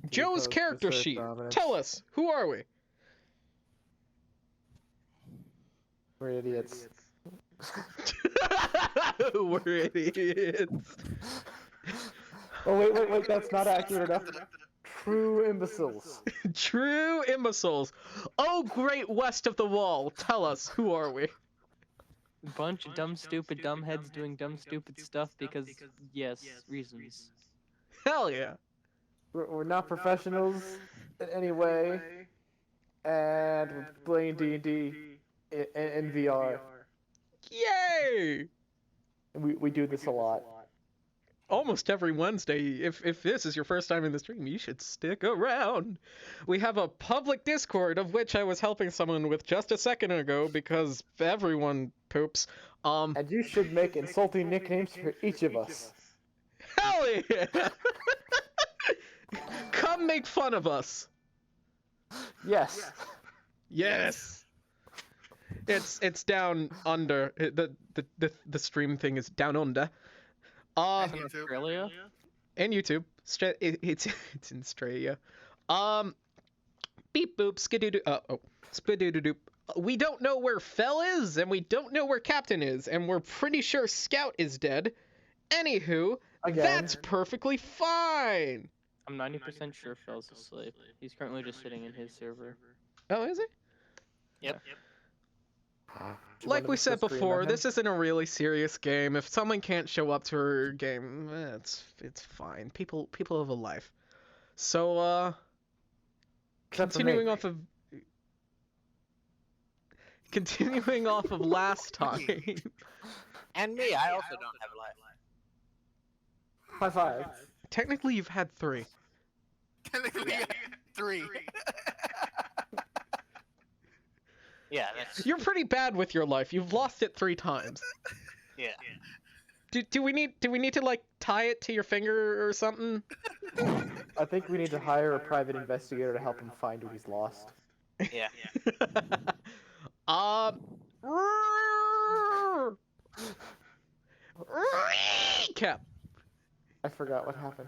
Joe's character sheet. Tell us, who are we? We're idiots. We're idiots. Oh wait, that's not accurate enough. True imbeciles. True imbeciles. Oh, great west of the wall. Tell us, who are we? Bunch of dumb, stupid, dumb heads doing dumb, stupid stuff because, yes, reasons. Hell yeah. We're not professionals in any way, and we're playing D&D in VR. Yay! And we do this a lot. Almost every Wednesday. If this is your first time in the stream, you should stick around. We have a public Discord, of which I was helping someone with just a second ago because everyone poops. And you should make insulting nicknames for each of us. Hell yeah! Come make fun of us. Yes. Yes. It's down under. The stream thing is down under. Australia? And YouTube. It's in Australia. Beep boop skidoo. Spidoo-doop. We don't know where Fell is, and we don't know where Captain is, and we're pretty sure Scout is dead. Anywho, Again. That's perfectly fine. I'm 90% sure Fell's asleep. He's currently just sitting in his server. Oh, is he? Yep. Like we said before, this isn't a really serious game. If someone can't show up to her game, it's fine. People have a life. So continuing off of last time. And me, I also don't have a life. High five. Technically, you've had 3. Technically, yeah. 3. Yeah, that's... You're pretty bad with your life. You've lost it 3 times. Yeah. Do we need to like tie it to your finger or something? I think we need to hire a private investigator to help him find what he's lost. Yeah. Recap. I forgot what happened.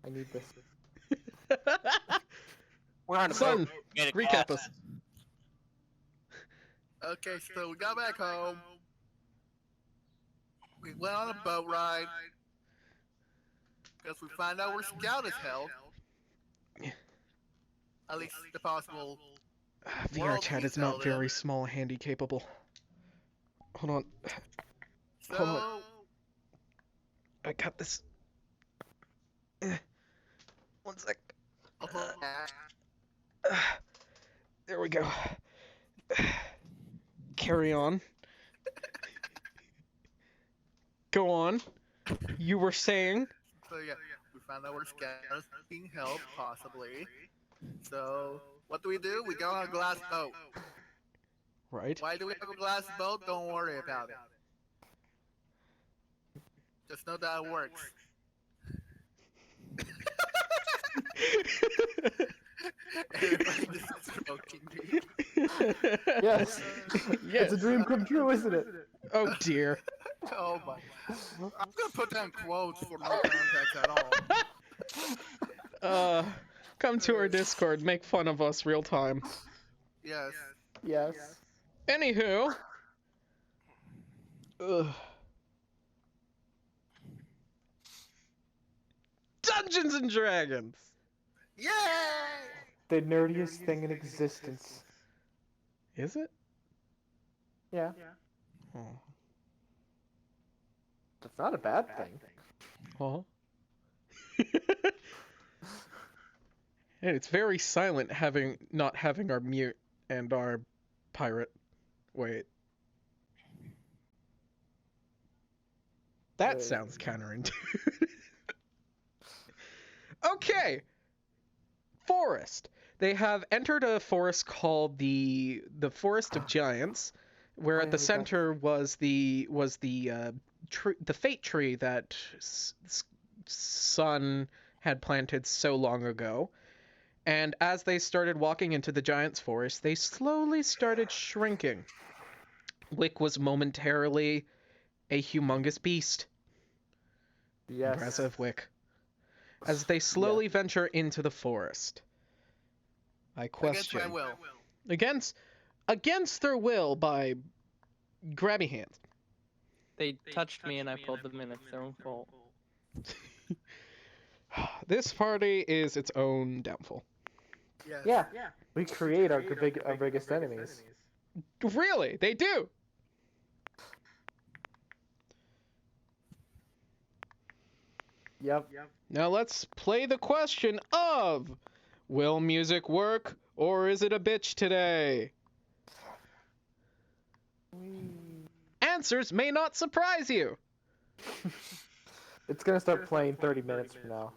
I need this. We're on a Son, boat. Made it recap fast. us. Okay, so we got back home. We went on a boat ride. Because we find out where Scout is held. At least the possible. VR World chat is detail not very then. small handy capable. Hold on. So, Hold on. I got this. One sec. There we go. Carry on. Go on. You were saying? so yeah, we found out where Scout is being held, possibly. So, what do? We go on a glass boat. Right. Why do we have a glass boat? Don't worry about it. Just know that it works. Everybody just stroking me. Yes. Yes. It's a dream come true, isn't it? Oh dear. Oh my. I'm gonna put down quotes for no context at all. Come to our Discord, make fun of us real time. Yes. Yes. Anywho. Ugh. Dungeons and Dragons! Yay! The nerdiest thing in existence. Is it? Yeah. Oh. That's not a bad thing. Well. And it's very silent not having our mute and our pirate. Wait. That Wait. sounds counterintuitive. Okay. Forest. They have entered a forest called the Forest of Giants, where at the center was the fate tree that Sun had planted so long ago. And as they started walking into the Giants forest, they slowly started shrinking. Wick was momentarily a humongous beast. Yes. Impressive, Wick. as they slowly venture into the forest. I Against question. my will. Against their will by grabby hands. They touched me and I pulled them in. It's their own fault. This party is its own downfall. Yes. Yeah. We create our biggest enemies. Really, they do. Yep. Now let's play the question of, will music work or is it a bitch today? Answers may not surprise you. It's gonna start playing 30 minutes from now.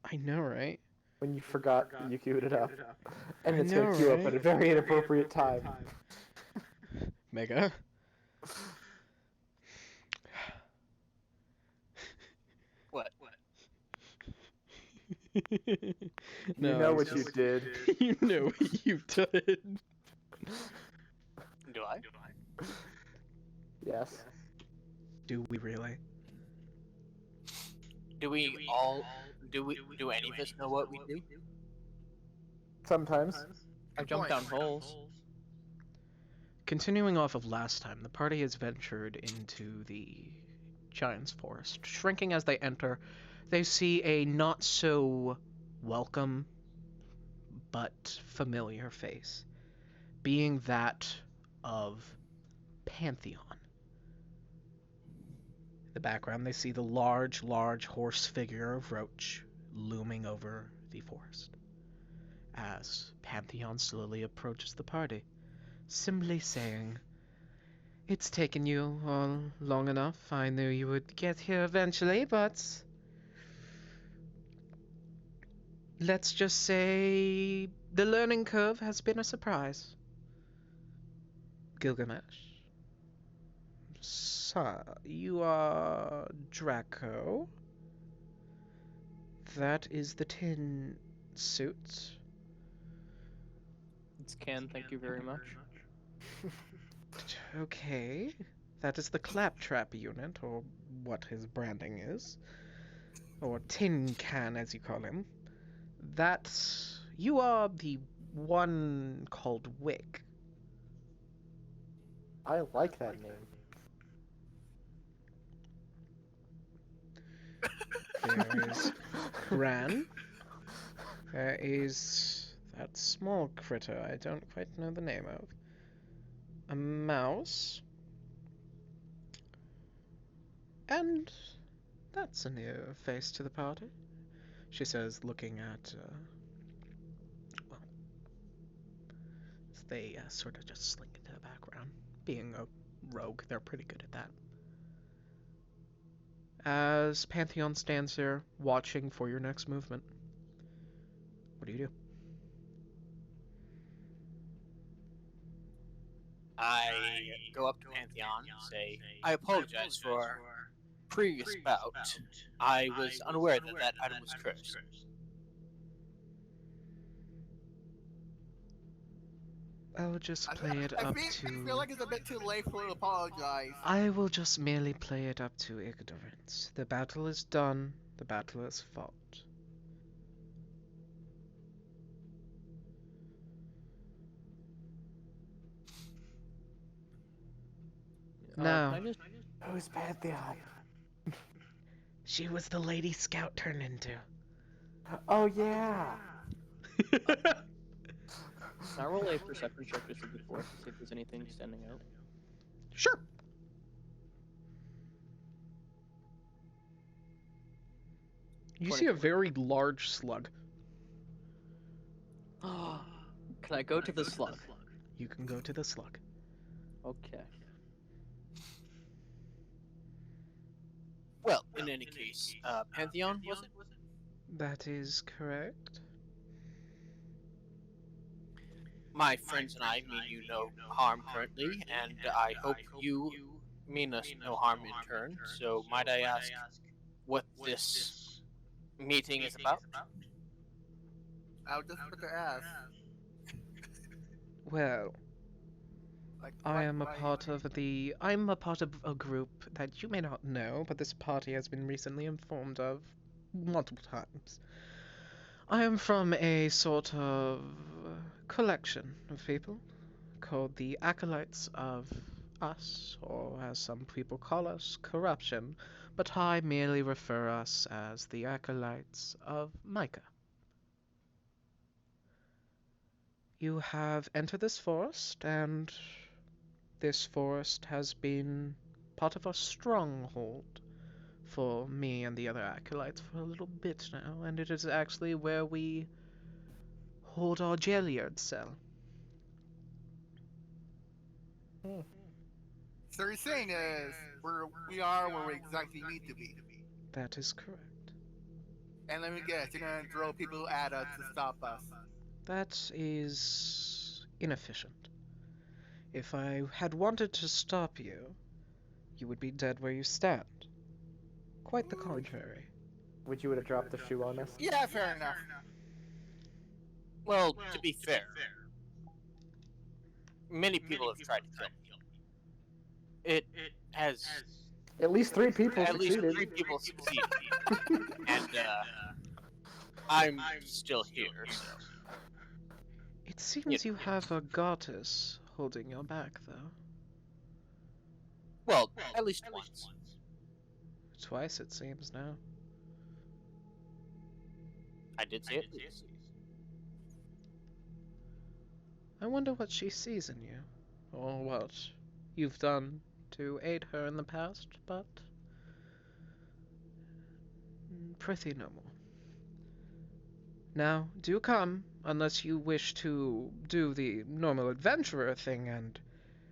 I know, right? When you forgot that you queued it up. And I it's know, gonna queue up right? at a very inappropriate time. Mega. What? No, You know it's what you just- did. You know what you've done. Do I? Yes. Do we really? Do we all? Do any of us know what we do? Sometimes. I jumped down holes. Continuing off of last time, the party has ventured into the Giant's Forest. Shrinking as they enter, they see a not so welcome but familiar face, being that of Pantheon. In the background, they see the large horse figure of Roach looming over the forest. As Pantheon slowly approaches the party, simply saying, "It's taken you all long enough. I knew you would get here eventually, but let's just say the learning curve has been a surprise. Gilgamesh. So, you are Draco. That is the tin suit. It's Ken, thank you very much. Okay. That is the Claptrap unit, or what his branding is. Or Tin Can, as you call him. That... You are the one called Wick. I like that name. There is Gran. There is that small critter I don't quite know the name of. A mouse. And that's a new face to the party, she says, looking at, well, they sort of just slink into the background. Being a rogue, they're pretty good at that. As Pantheon stands there, watching for your next movement. What do you do? I go up to Pantheon and say, I apologize for previous bout. I was unaware that that item was cursed. I'll just play it up I to... feel like it's a bit too late for you to apologize. I will just merely play it up to ignorance. The battle is done. The battle is fought. Now, Can I just... Who's Pantheon? she was the Lady Scout turned into. Oh yeah. Can I roll a perception check just before to see if there's anything standing out? Sure. You see a very large slug. Can I go to the slug? You can go to the slug. Okay. Well, in any case, Pantheon, was it? That is correct. My friends and I mean you no harm currently, and I hope you mean us no harm in turn. So might I ask what this meeting is about? I was just about to ask. Well, Like, I am a why- part of I'm a part of a group that you may not know, but this party has been recently informed of. multiple times. I am from a sort of collection of people called the Acolytes of Us, or as some people call us, Corruption, but I merely refer us as the Acolytes of Micah. You have entered this forest, and this forest has been part of our stronghold for me and the other acolytes for a little bit now, and it is actually where we hold our jailard cell. So you're saying is we are where we exactly need to be. That is correct. And let me guess, you're gonna throw people at us to stop us. That is inefficient. If I had wanted to stop you, you would be dead where you stand. Quite the contrary. Wish you would have dropped the shoe on us. Yeah, fair enough. Well, to be fair, many people have tried to kill me. It has At least 3 people at least succeeded. 3 people succeeded, and I'm still here. So. It seems you have a goddess holding your back, though. Well, at least once. Twice, it seems now. I did say it. I wonder what she sees in you, or what you've done to aid her in the past, but prithee no more. Now, do come, unless you wish to do the normal adventurer thing and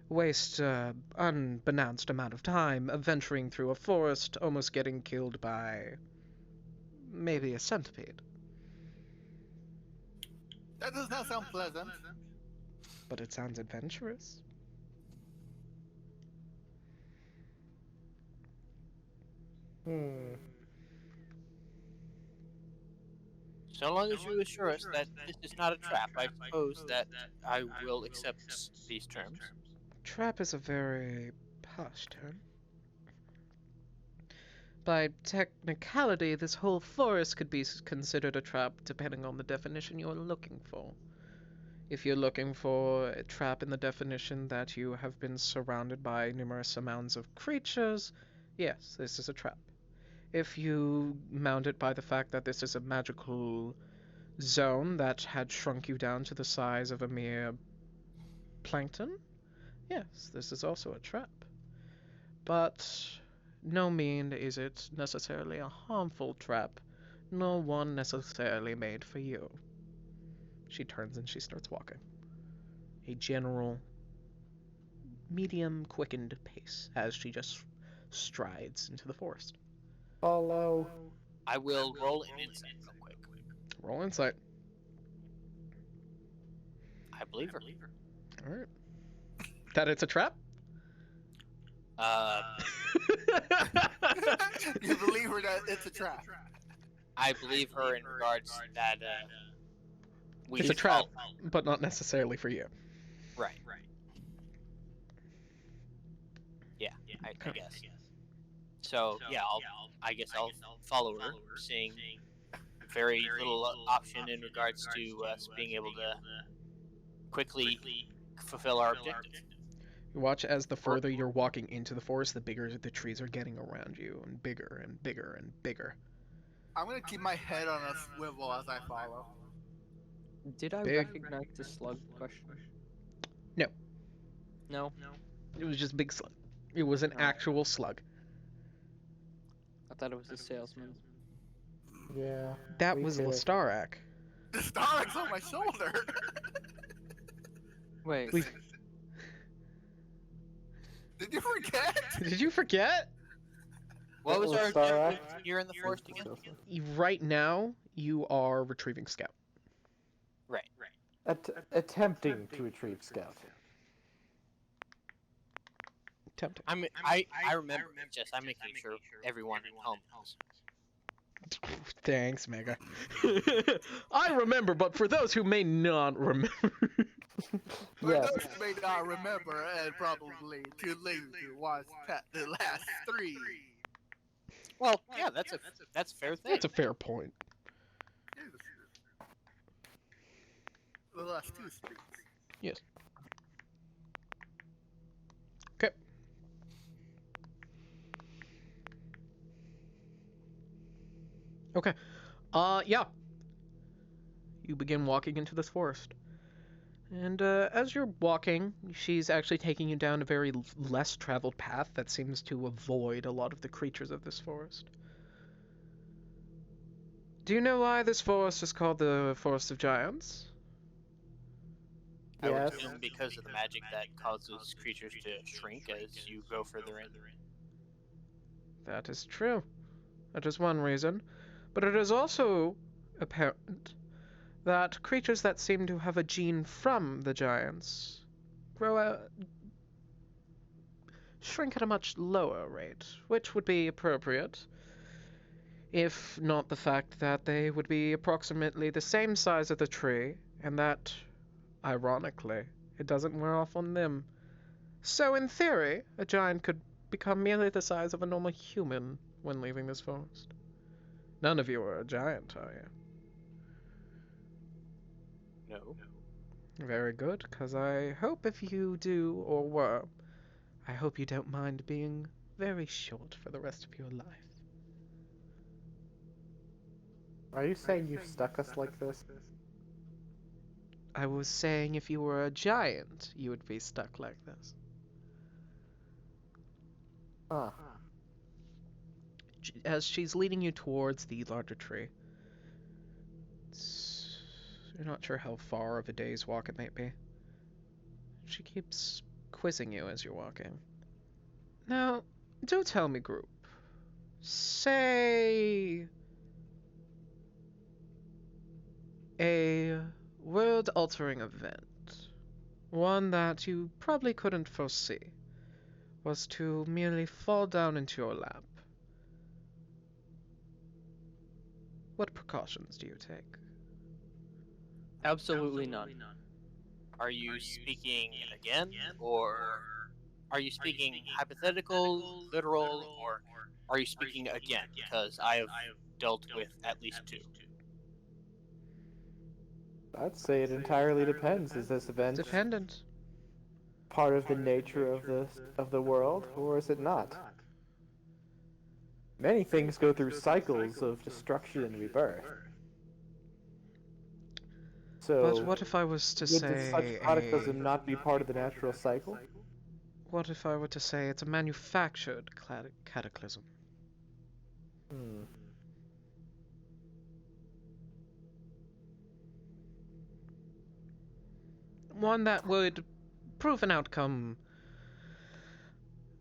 waste an unbeknownst amount of time adventuring through a forest, almost getting killed by maybe a centipede. That does not sound pleasant. But it sounds adventurous. So long as you assure us that this is not a trap, I suppose that I will accept these terms. Trap is a very harsh term. By technicality, this whole forest could be considered a trap depending on the definition you're looking for. If you're looking for a trap in the definition that you have been surrounded by numerous amounts of creatures, yes, this is a trap. If you mount it by the fact that this is a magical zone that had shrunk you down to the size of a mere plankton, yes, this is also a trap. But no mean is it necessarily a harmful trap, nor one necessarily made for you. She turns and she starts walking. A general, medium quickened pace as she just strides into the forest. Follow. I will roll an insight real quick. Roll insight. I believe her. Alright. That it's a trap? You believe her that it's a trap. I believe her in regards that we It's a trap, all- but not necessarily for you. Right. Yeah, I guess. So yeah, I guess I'll follow her, seeing very little option in regards to us being able to quickly fulfill our objective. You watch as the further you're walking into the forest, the bigger the trees are getting around you, and bigger and bigger and bigger. I'm gonna keep my head on a swivel as I follow. Did I Big. recognize the slug question? No. No? It was just big slug. It was an Oh. actual slug. I thought it was a salesman. Yeah. That we was get it. Lestarak. The Starlink's on my shoulder. Wait, We- Did you forget? Did you forget? What was our Starak? objective here in the forest again? Right now, you are retrieving Scout. Right. Attempting to retrieve Scout. Tempting. I remember. It's just I'm making sure everyone at home knows. Thanks, Mega. I remember, but for those who may not remember. For Yes. those who may not remember and probably too lazy to watch the last 3. Well, yeah, that's a fair thing. That's a fair point. The last two streets. Yes. Okay. Okay. Yeah. You begin walking into this forest. And as you're walking, she's actually taking you down a very less traveled path that seems to avoid a lot of the creatures of this forest. Do you know why this forest is called the Forest of Giants? I would Yes. assume because of the magic that causes creatures to shrink as you go further in. That is true. That is one reason. But it is also apparent that creatures that seem to have a gene from the giants shrink at a much lower rate, which would be appropriate, if not the fact that they would be approximately the same size of the tree, and that, ironically, it doesn't wear off on them. So, in theory, a giant could become merely the size of a normal human when leaving this forest. None of you are a giant, are you? No. Very good, because I hope if you do or were, I hope you don't mind being very short for the rest of your life. Are you saying you stuck us like this? I was saying if you were a giant, you would be stuck like this. Huh. As she's leading you towards the larger tree, you're not sure how far of a day's walk it might be. She keeps quizzing you as you're walking. Now, do tell me, group. Say a world-altering event, one that you probably couldn't foresee, was to merely fall down into your lap. What precautions do you take? Absolutely none. Are you speaking again, or are you speaking hypothetical, literal, or are you speaking again? Because I have dealt with at least two. I'd say it entirely depends. Is this event Dependent. part of the nature of the world, or is it not? Many things go through cycles of destruction and rebirth. So, But what if I was to would such say cataclysm not be part of the natural cycle? What if I were to say it's a manufactured cataclysm? Hmm. One that would prove an outcome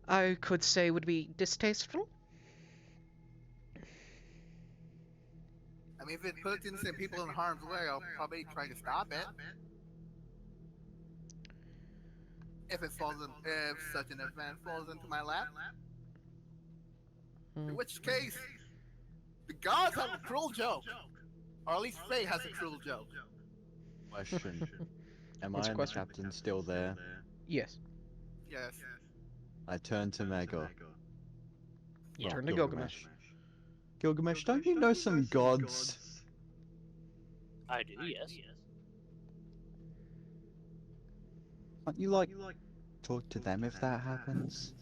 I could say would be distasteful? I mean, if it puts innocent people in harm's way, I'll probably try to stop it. If such an event falls into my lap. In which case, the gods have a cruel joke. Or at least Faye has a cruel joke. Question. Am What's I the and the question? captain still there? Yes. Yes. I turn to Mega. You Well, turn to Gilgamesh. Gilgamesh, don't you know some gods? I do, yes. Can't you, like, talk to them if that happens?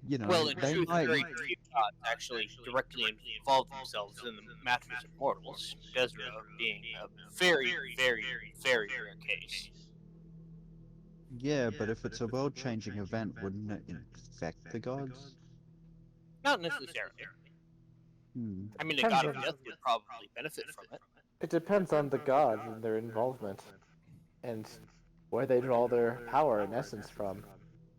You know, Well, in they truth, might... very few gods actually directly involve themselves in the matters of mortals, Desra being a very, very, very rare case. Yeah, but if it's a world-changing event, wouldn't it infect the gods? Not necessarily. Hmm. I mean, a Depends god of on- death would probably benefit from it. It depends on the gods and their involvement, and where they draw their power and essence from.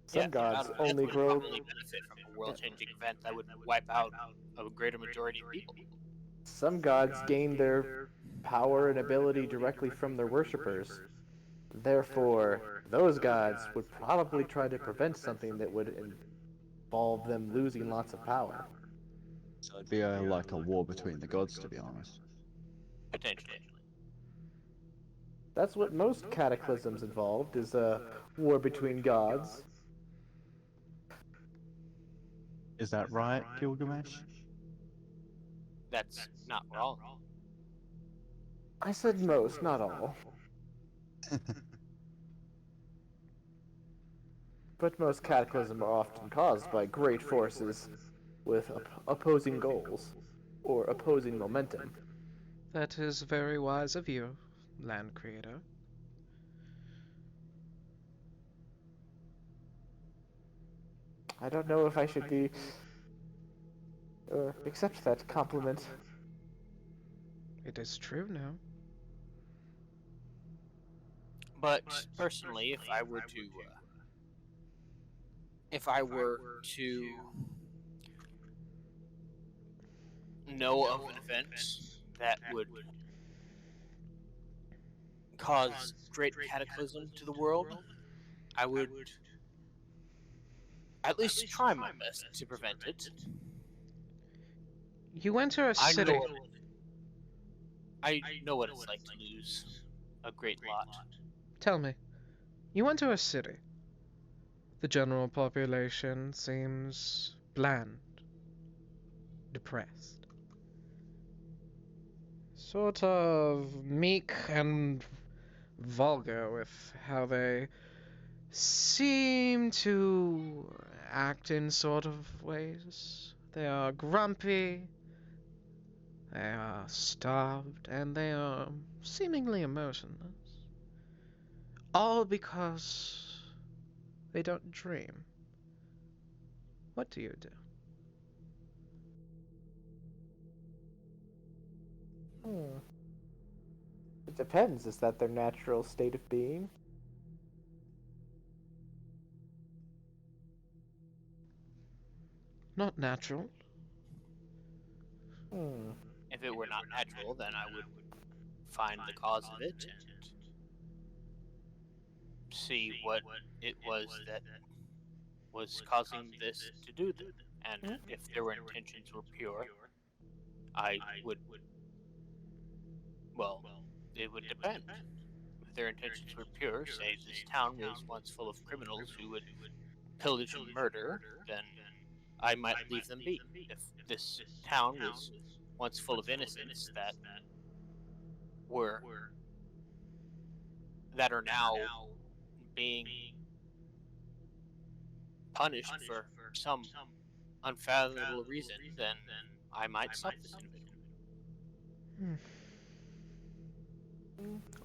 Some gods God of death only would grow. probably benefit from a world-changing event that would wipe out a greater majority of people. Some gods gain their power and ability directly from their worshippers. Therefore, those gods would probably try to prevent something that would involve them losing lots of power. So it'd be like a war between the gods, to be honest. Potentially. That's what most cataclysms involved, is a war between gods. Is that right, Gilgamesh? That's not wrong. I said most, not all. But most cataclysms are often caused by great forces with opposing goals, or opposing momentum. That is very wise of you, Land Creator. I don't know if I should be... accept that compliment. It is true now. But personally, if I were to know of an event that would cause great cataclysm to the world, I would at least try my best to prevent it. You enter a city. I know what it's like to lose a great lot. Tell me, you enter a city. The general population seems bland, depressed. Sort of meek and vulgar with how they seem to act in sort of ways. They are grumpy, they are starved, and they are seemingly emotionless. All because they don't dream. What do you do? It depends. Is that their natural state of being? Not natural. If it were not natural, then I would find the cause of it and see what it was that was causing this to do them. And if their intentions were pure, I would, well, it would depend. If their intentions were pure, say this town was once full of criminals who would pillage and murder, then I might leave them be. If this town was once full of innocents that are now being punished for some unfathomable reason, then I might stop this individual.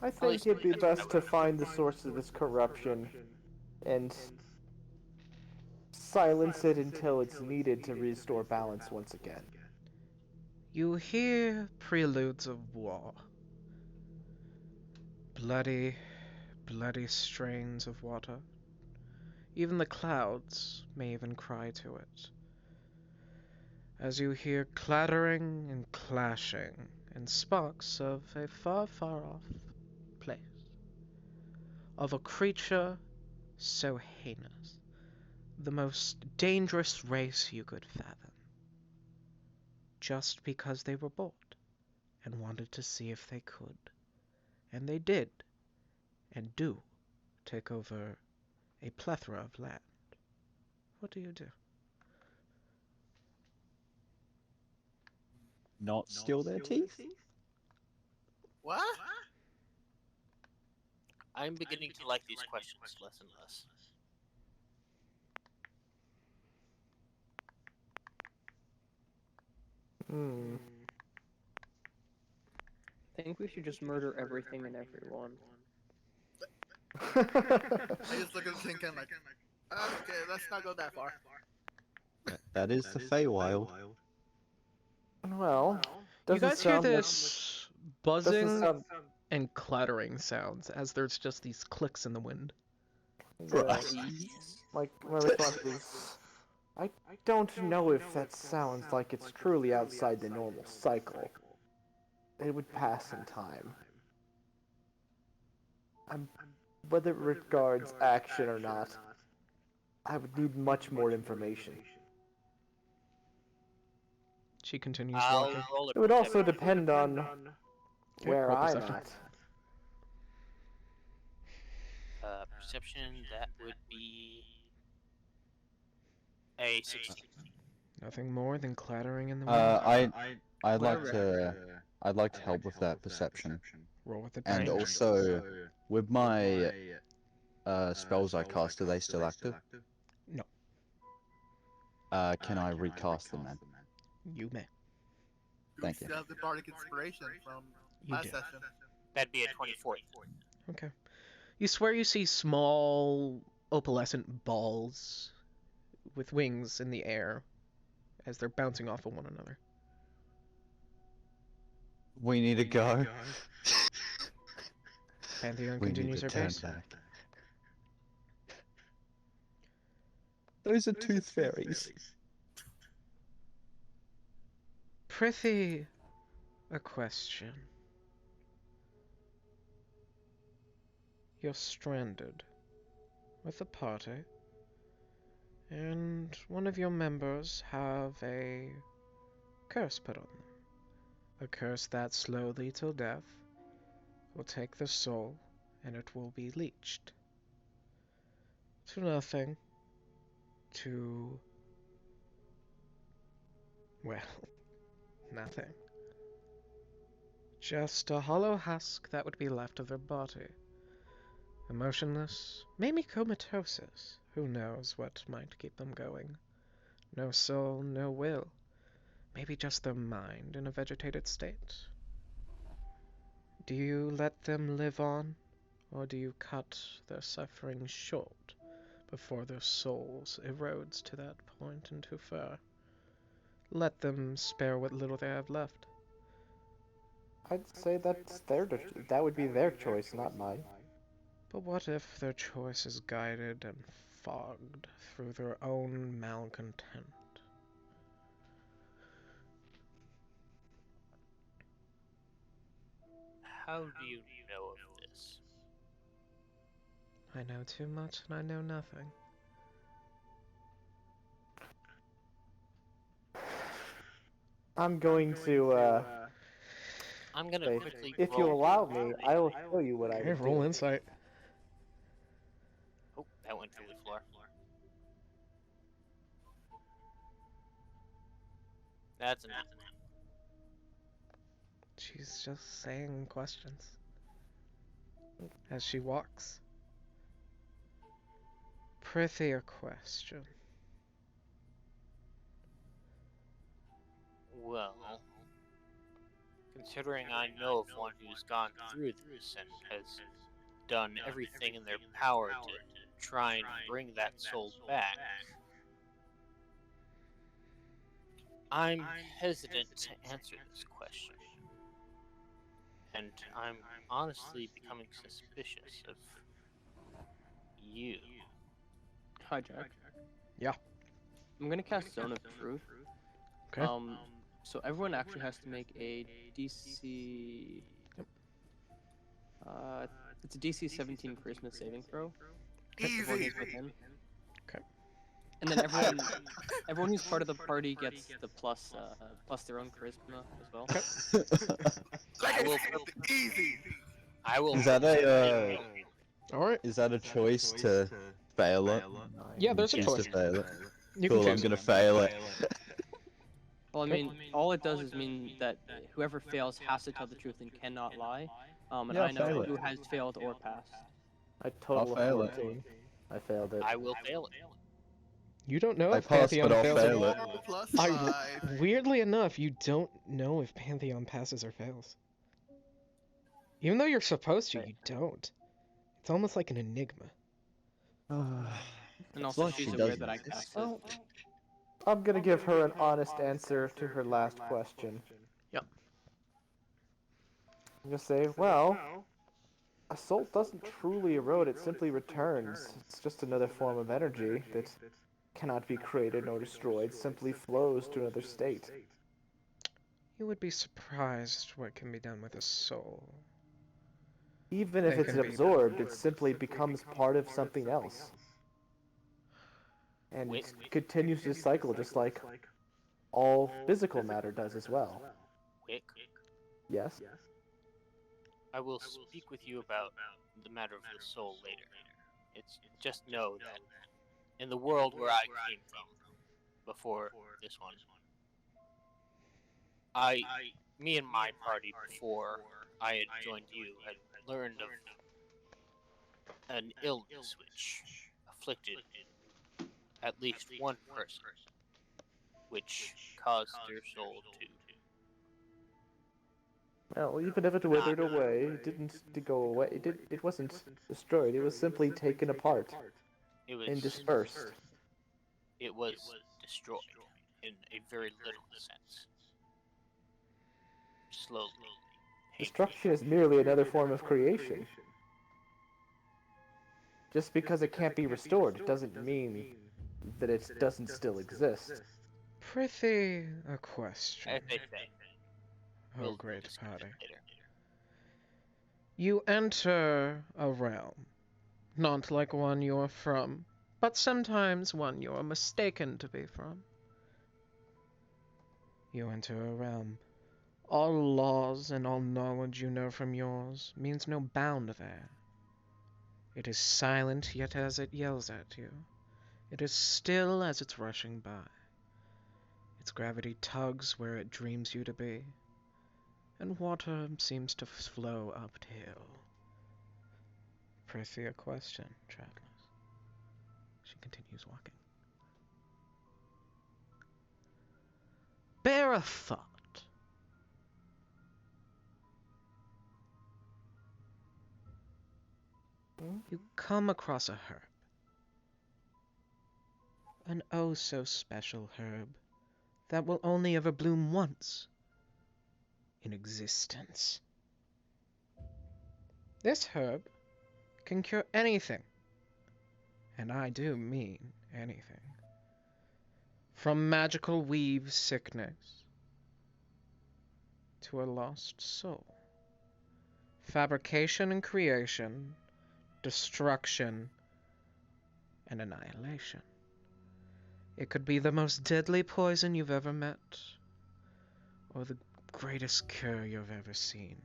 I think it'd be best to find the source of this corruption and silence it until it's needed to restore balance once again. You hear preludes of war. Bloody, bloody strains of water. Even the clouds may even cry to it. As you hear clattering and clashing and sparks of a far, far off place. Of a creature so heinous. The most dangerous race you could fathom. Just because they were bored and wanted to see if they could. And they did, and do, take over a plethora of land. What do you do? Not steal their teeth? What? I'm beginning to like these questions less and less. I think we should just murder everything and everyone. I just look at the thing and like, okay, let's not go that far. That is the Feywild. Well, You guys hear sound like- this doesn't buzzing sound and clattering sounds as there's just these clicks in the wind. right. My response is, I don't know if that sounds like it's truly outside the normal cycle. It would pass in time. Whether it regards action or not, I would need much more information. She continues I'll walking. roll It would also depend on Okay, where roll I'm perception. at. Perception, that would be a 16. Nothing more than clattering in the wind. I'd like Whatever. to I'd like to help with that perception. Roll with And advantage. also, with my spells I cast, are they still active? No. Can I recast them then? You may. Do Thank we you. still have the bardic inspiration from You last do. session? That'd be a 24. Okay. You swear you see small opalescent balls with wings in the air as they're bouncing off of one another. We need to go. Pantheon We need continues to her turn pace. back. Those are tooth fairies. Prithee, a question. You're stranded with a party, and one of your members have a curse put on them. A curse that slowly till death will take the soul, and it will be leached. To nothing. To... well, nothing. Just a hollow husk that would be left of their body. Emotionless, maybe comatosis. Who knows what might keep them going. No soul, no will. Maybe just their mind in a vegetated state. Do you let them live on, or do you cut their suffering short before their souls erodes to that point into fur? Let them spare what little they have left. I'd say that would be their choice, not mine. But what if their choice is guided and fogged through their own malcontent? How do you know of this? I know too much and I know nothing. I'm going to, I'm gonna say, quickly if you roll. allow me, I will show you what I Okay, would roll do. insight. Oh, that went through the floor. That's enough. She's just saying questions as she walks. Prithee, a question. Well, considering I know of one who's gone through this and has done everything in their power to try and bring that soul back, I'm hesitant to answer this question. And I'm honestly becoming suspicious of you. Hi, Jack. Yeah. I'm gonna cast Zone of Truth. Okay. So everyone actually has to make a DC. It's a DC 17 Charisma saving throw. Everyone Easy. who's within. Okay. And then everyone who's part of the party gets the plus their own charisma as well. Like I will- easy. I will. Is that a Alright. is that a choice to fail it? Yeah, there's a Choose choice. to fail it. You Cool, can I'm choose. gonna fail it. Well, I mean, all it does is mean that whoever fails has to tell the truth and cannot lie. And Yeah, I know fail it. who has failed or passed. I total of fail it. 14. I failed it. I will fail it. You don't know I if pass, Pantheon but I'll fails or fail it. Plus I, 5. weirdly enough, you don't know if Pantheon passes or fails. Even though you're supposed to, you don't. It's almost like an enigma. And also, like she's she aware doesn't. that I cast it. Well, I'm gonna give her an honest answer to her last question. Yep. I'm gonna say, well, a soul doesn't truly erode, it simply returns. It's just another form of energy that cannot be created nor destroyed, simply flows to another state. You would be surprised what can be done with a soul. Even if They it's can be- absorbed, it simply becomes part of something else. And Wait. continues to cycle just like all physical matter does as well. Quick. Yes? I will speak with you about the matter of the soul later. It's just know that in the world where I came from, before this one. Me and my party before I had joined you had learned of an illness which afflicted at least one person, which caused their soul to Well, even if it withered away, it didn't go away. It wasn't destroyed. It was simply taken apart and dispersed. it was destroyed in a very literal sense. Slowly. Destruction is merely another form of creation. Just because it can't be restored doesn't mean that it doesn't still exist. Prithee, a question. As they say. Oh, We'll great discuss party. it later. You enter a realm, not like one you're from, but sometimes one you're mistaken to be from. You enter a realm. All laws and all knowledge you know from yours means no bound there. It is silent, yet as it yells at you. It is still as it's rushing by. Its gravity tugs where it dreams you to be, and water seems to flow uphill. Prithee, a question, travelers. She continues walking. Bear a thought. You come across a herb. An oh so special herb that will only ever bloom once in existence. This herb can cure anything, and I do mean anything. From magical weave sickness to a lost soul. Fabrication and creation, destruction and annihilation. It could be the most deadly poison you've ever met, or the greatest cure you've ever seen,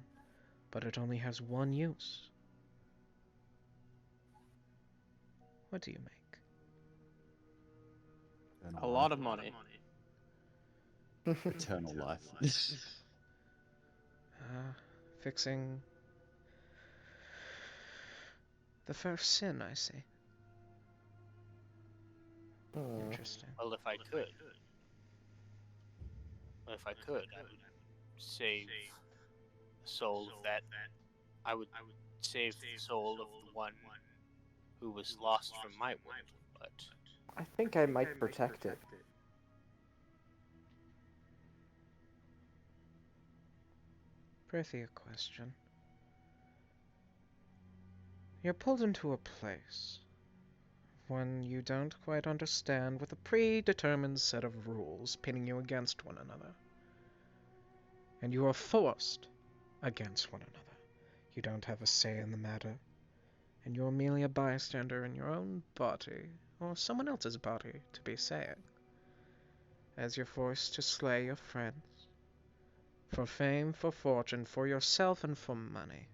but it only has one use. What do you make? A lot of money. Eternal life. Fixing the first sin, I see. Interesting. Well, if I could, I would save the soul of that. I would save the soul of the one who was lost from my world, but I think I might protect it. Prithee, a question. You're pulled into a place, one you don't quite understand, with a predetermined set of rules pitting you against one another. And you are forced against one another. You don't have a say in the matter, and you're merely a bystander in your own body, or someone else's body, to be saying, as you're forced to slay your friends, for fame, for fortune, for yourself, and for money.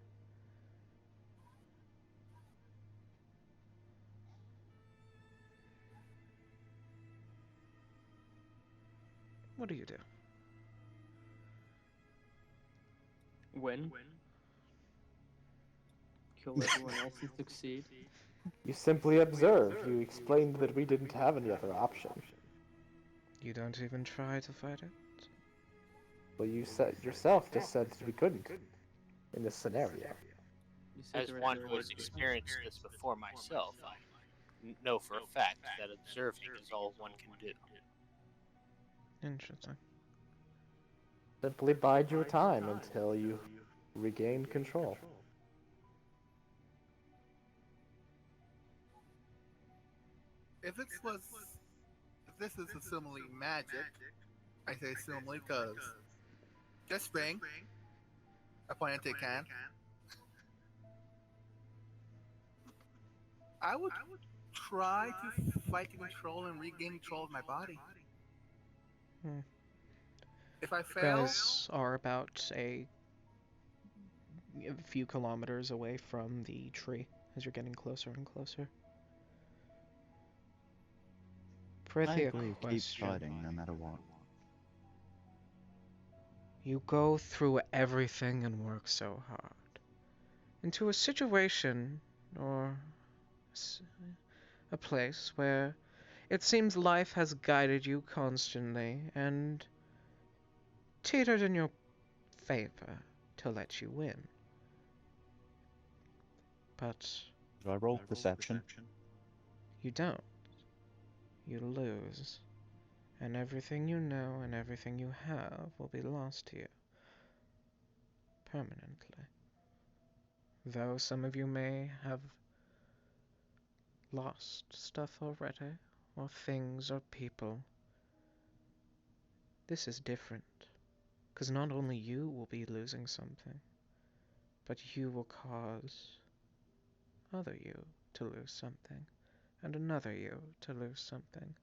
What do you do? Win. Kill everyone else and succeed. You simply observe. You explained that we didn't have any other option. You don't even try to fight it? Well, you said yourself just said that we couldn't in this scenario. You said as the right one who word. has experienced this before myself, I know for a fact that observing is all one can do. Interesting. Simply bide your time until you regain control. If this is assumably magic, I say assumably because just ring. I point and take hand. I would try to fight to control and regain control of my body. Hmm. If I You fail, guys are about a few kilometers away from the tree as you're getting closer and closer. I Prithee, a agree, keep question. fighting no matter what. You go through everything and work so hard. Into a situation, or a place where it seems life has guided you constantly and teetered in your favor to let you win. But Did I roll perception? you don't. You lose. And everything you know and everything you have will be lost to you. Permanently. Though some of you may have lost stuff already, or things or people, this is different. Because not only you will be losing something, but you will cause other you to lose something, and another you to lose something.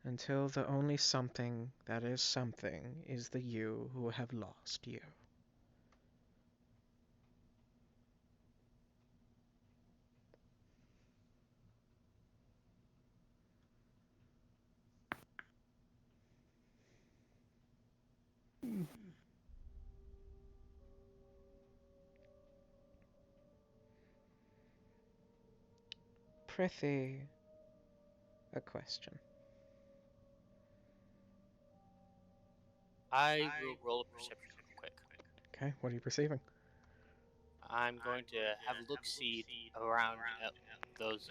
Until the only something that is something is the you who have lost you. Prithee, a question. I will roll a perception real quick. Okay, what are you perceiving? I'm going to have a look-see around those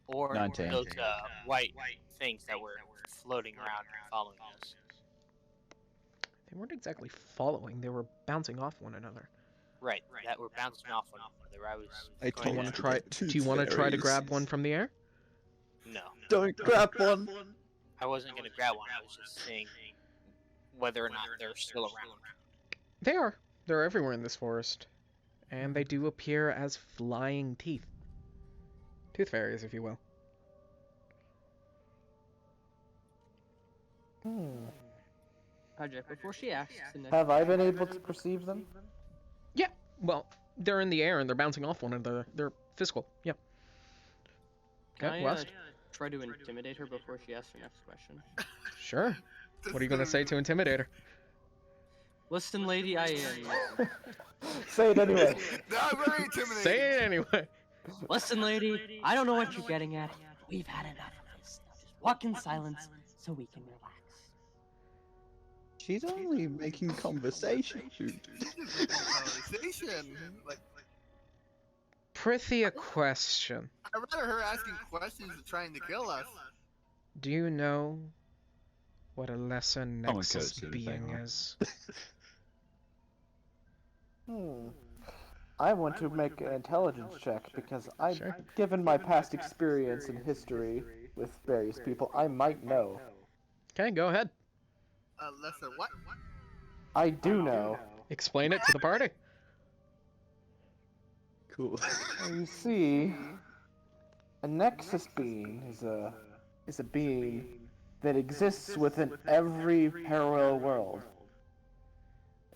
or 19. those white things that were floating around and following us. They weren't exactly following, they were bouncing off one another. Right, that were bouncing off one another. I was. I Do you going want to to try? Do you want to try to grab one from the air? No, Don't grab one! I wasn't going to grab one. I was just saying whether or not they're still around. They are. They're everywhere in this forest. And they do appear as flying teeth. Tooth fairies, if you will. Project, before she asks the next Have I been able to perceive them? Yeah, well, they're in the air and they're bouncing off one another. They're physical, yeah. Can Okay, I West? try to intimidate her before she asks her next question? Sure. What are you going to say to intimidate her? Listen, lady, I am. Say it anyway. Not very intimidating. Say it anyway. Listen, lady, I don't know what you're getting at. We've had enough of this. Now just walk in silence so we can relax. She's only making conversation. Conversation. Like, Prithee, a question. I'd rather her asking questions than trying to kill us. Do you know what a lesser Nexus courtesy, being hang on. is? I want to make an intelligence check because Sure. given my past experience and history with various people, I might know. Okay, go ahead. Lesser what? I do know. Explain it to the party. Cool. You see, a Nexus being is a being that exists within every parallel world.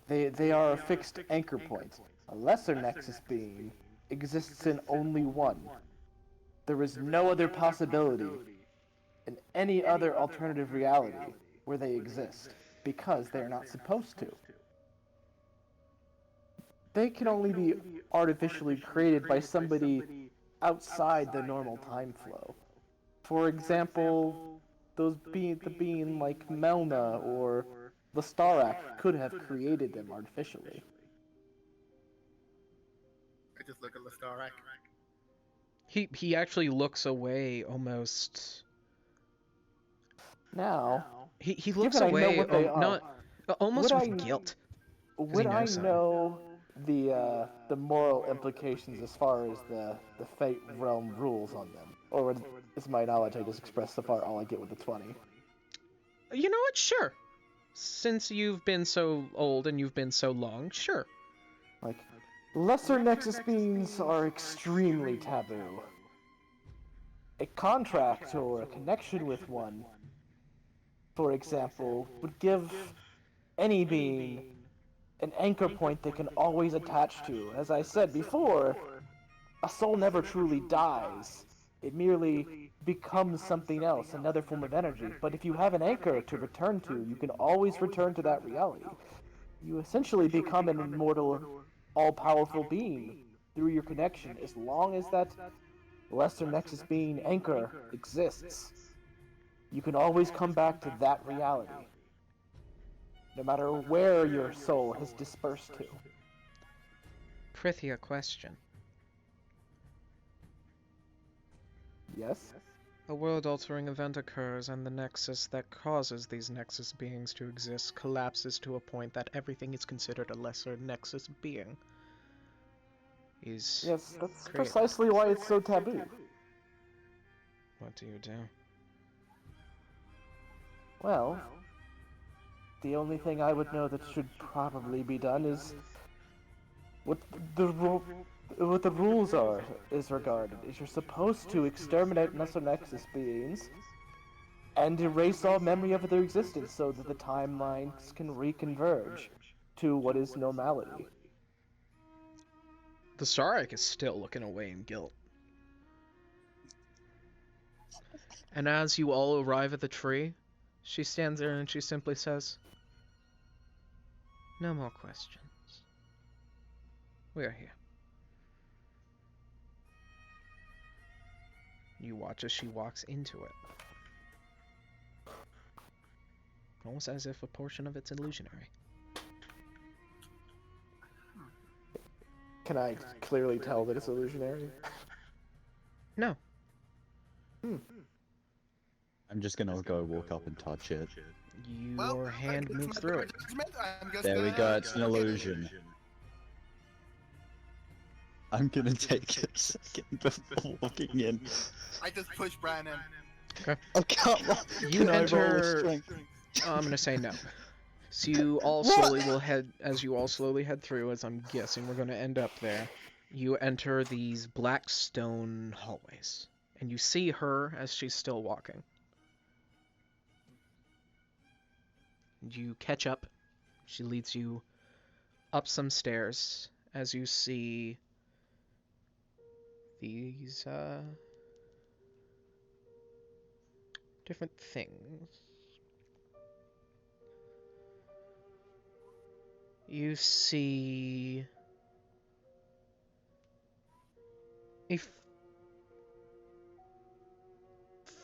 They are a fixed anchor point. A lesser Nexus being exists in only one. There is no other possibility in any other alternative reality where they exist, because they are not supposed to. They can only be artificially created by somebody outside the normal time flow. For example, the being like Melna or the Starak could have created them artificially. I just look at Lestarak. He actually looks away almost. Now, He looks given I know away, what they are, not almost would with I- guilt. would I knows something. know the moral implications as far as the Fate Realm rules on them? Or is my knowledge I just expressed so far all I get with the 20? You know what? Sure. Since you've been so old and you've been so long, sure. Like, lesser Nexus beings are extremely taboo. A contract or a connection with one, for example, would give any being an anchor point they can always attach to. As I said before, a soul never truly dies. It merely becomes something else, another form of energy. But if you have an anchor to return to, you can always return to that reality. You essentially become an immortal, all-powerful being through your connection, as long as that lesser nexus being anchor exists. You can always come back to that reality, no matter where your soul has dispersed to. Prithia, question. Yes? A world-altering event occurs, and the nexus that causes these nexus beings to exist collapses to a point that everything is considered a lesser nexus being. Yes, that's created. precisely why it's so taboo. What do you do? Well, the only thing I would know that should probably be done is what the rules is regarded. Is you're supposed to exterminate lesser nexus beings and erase all memory of their existence so that the timelines can reconverge to what is normality. The Starike is still looking away in guilt. And as you all arrive at the tree, she stands there and she simply says, "No more questions. We are here." You watch as she walks into it. Almost as if a portion of it's illusionary. Can I clearly tell that it's illusionary? No. I'm just gonna go walk up and touch it. Your hand moves through it. There we go, it's an illusion. I'm gonna take a second before walking in. I just pushed Brian in. Oh, come on! You Can I roll enter- strength? I'm gonna say no. So you all slowly will head, as you all slowly head through, as I'm guessing we're gonna end up there, you enter these black stone hallways. And you see her as she's still walking. You catch up. She leads you up some stairs as you see these, different things. You see a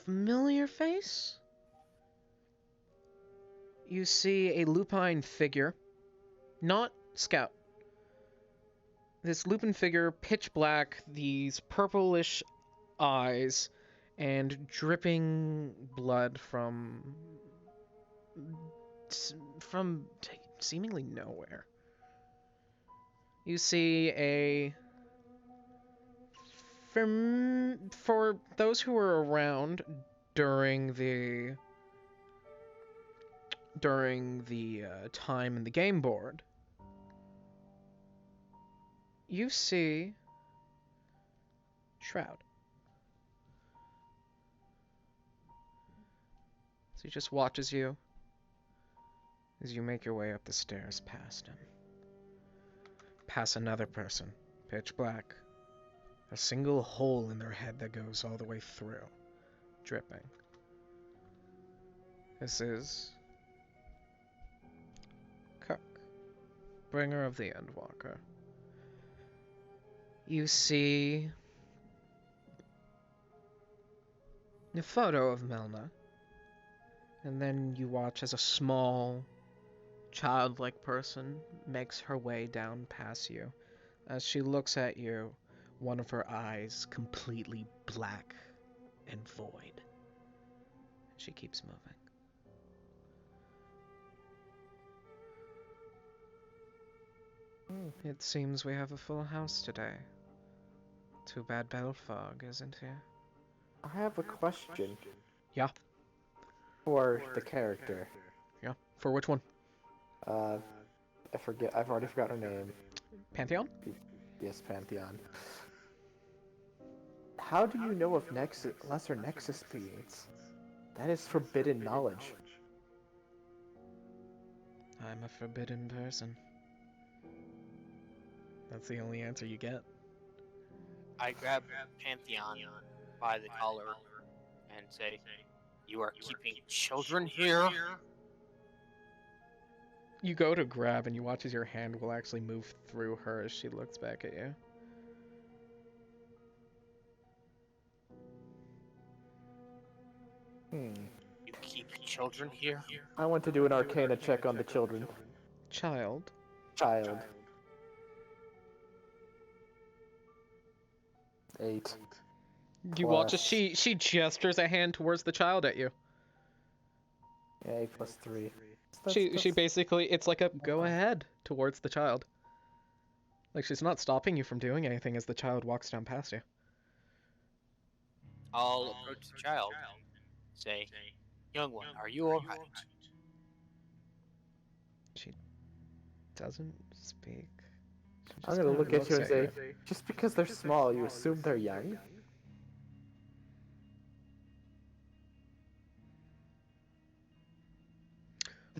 familiar face? You see a lupine figure, not Scout. This lupine figure, pitch black, these purplish eyes, and dripping blood from seemingly nowhere. You see a... For those who were around during the time in the game board, you see Shroud. So he just watches you as you make your way up the stairs past him. Past another person, pitch black. A single hole in their head that goes all the way through, dripping. This is Cook, bringer of the Endwalker. You see a photo of Melna, and then you watch as a small, childlike person makes her way down past you. As she looks at you, one of her eyes completely black and void. She keeps moving. It seems we have a full house today. Too bad Belfog isn't here. I have a question. Yeah. For the character. Yeah. For which one? I forget. I've already forgot her name. Pantheon? Yes, Pantheon. How do you know of lesser Nexus beings? That is forbidden knowledge. I'm a forbidden person. That's the only answer you get. I grab Pantheon by the collar and say, "You are keeping children here?" You go to grab and you watch as your hand will actually move through her as she looks back at you. You keep children here? I want to do an Arcana check on the children. Child. Child. 8. You watch as Plus- she gestures a hand towards the child at you. Yeah, 8 plus 3. She basically, it's like a go ahead towards the child. Like she's not stopping you from doing anything as the child walks down past you. I'll approach the child and say, "Young one, are you alright?" She doesn't speak. She I'm just gonna kinda look at looks you and say, just because they're small, you assume they're young?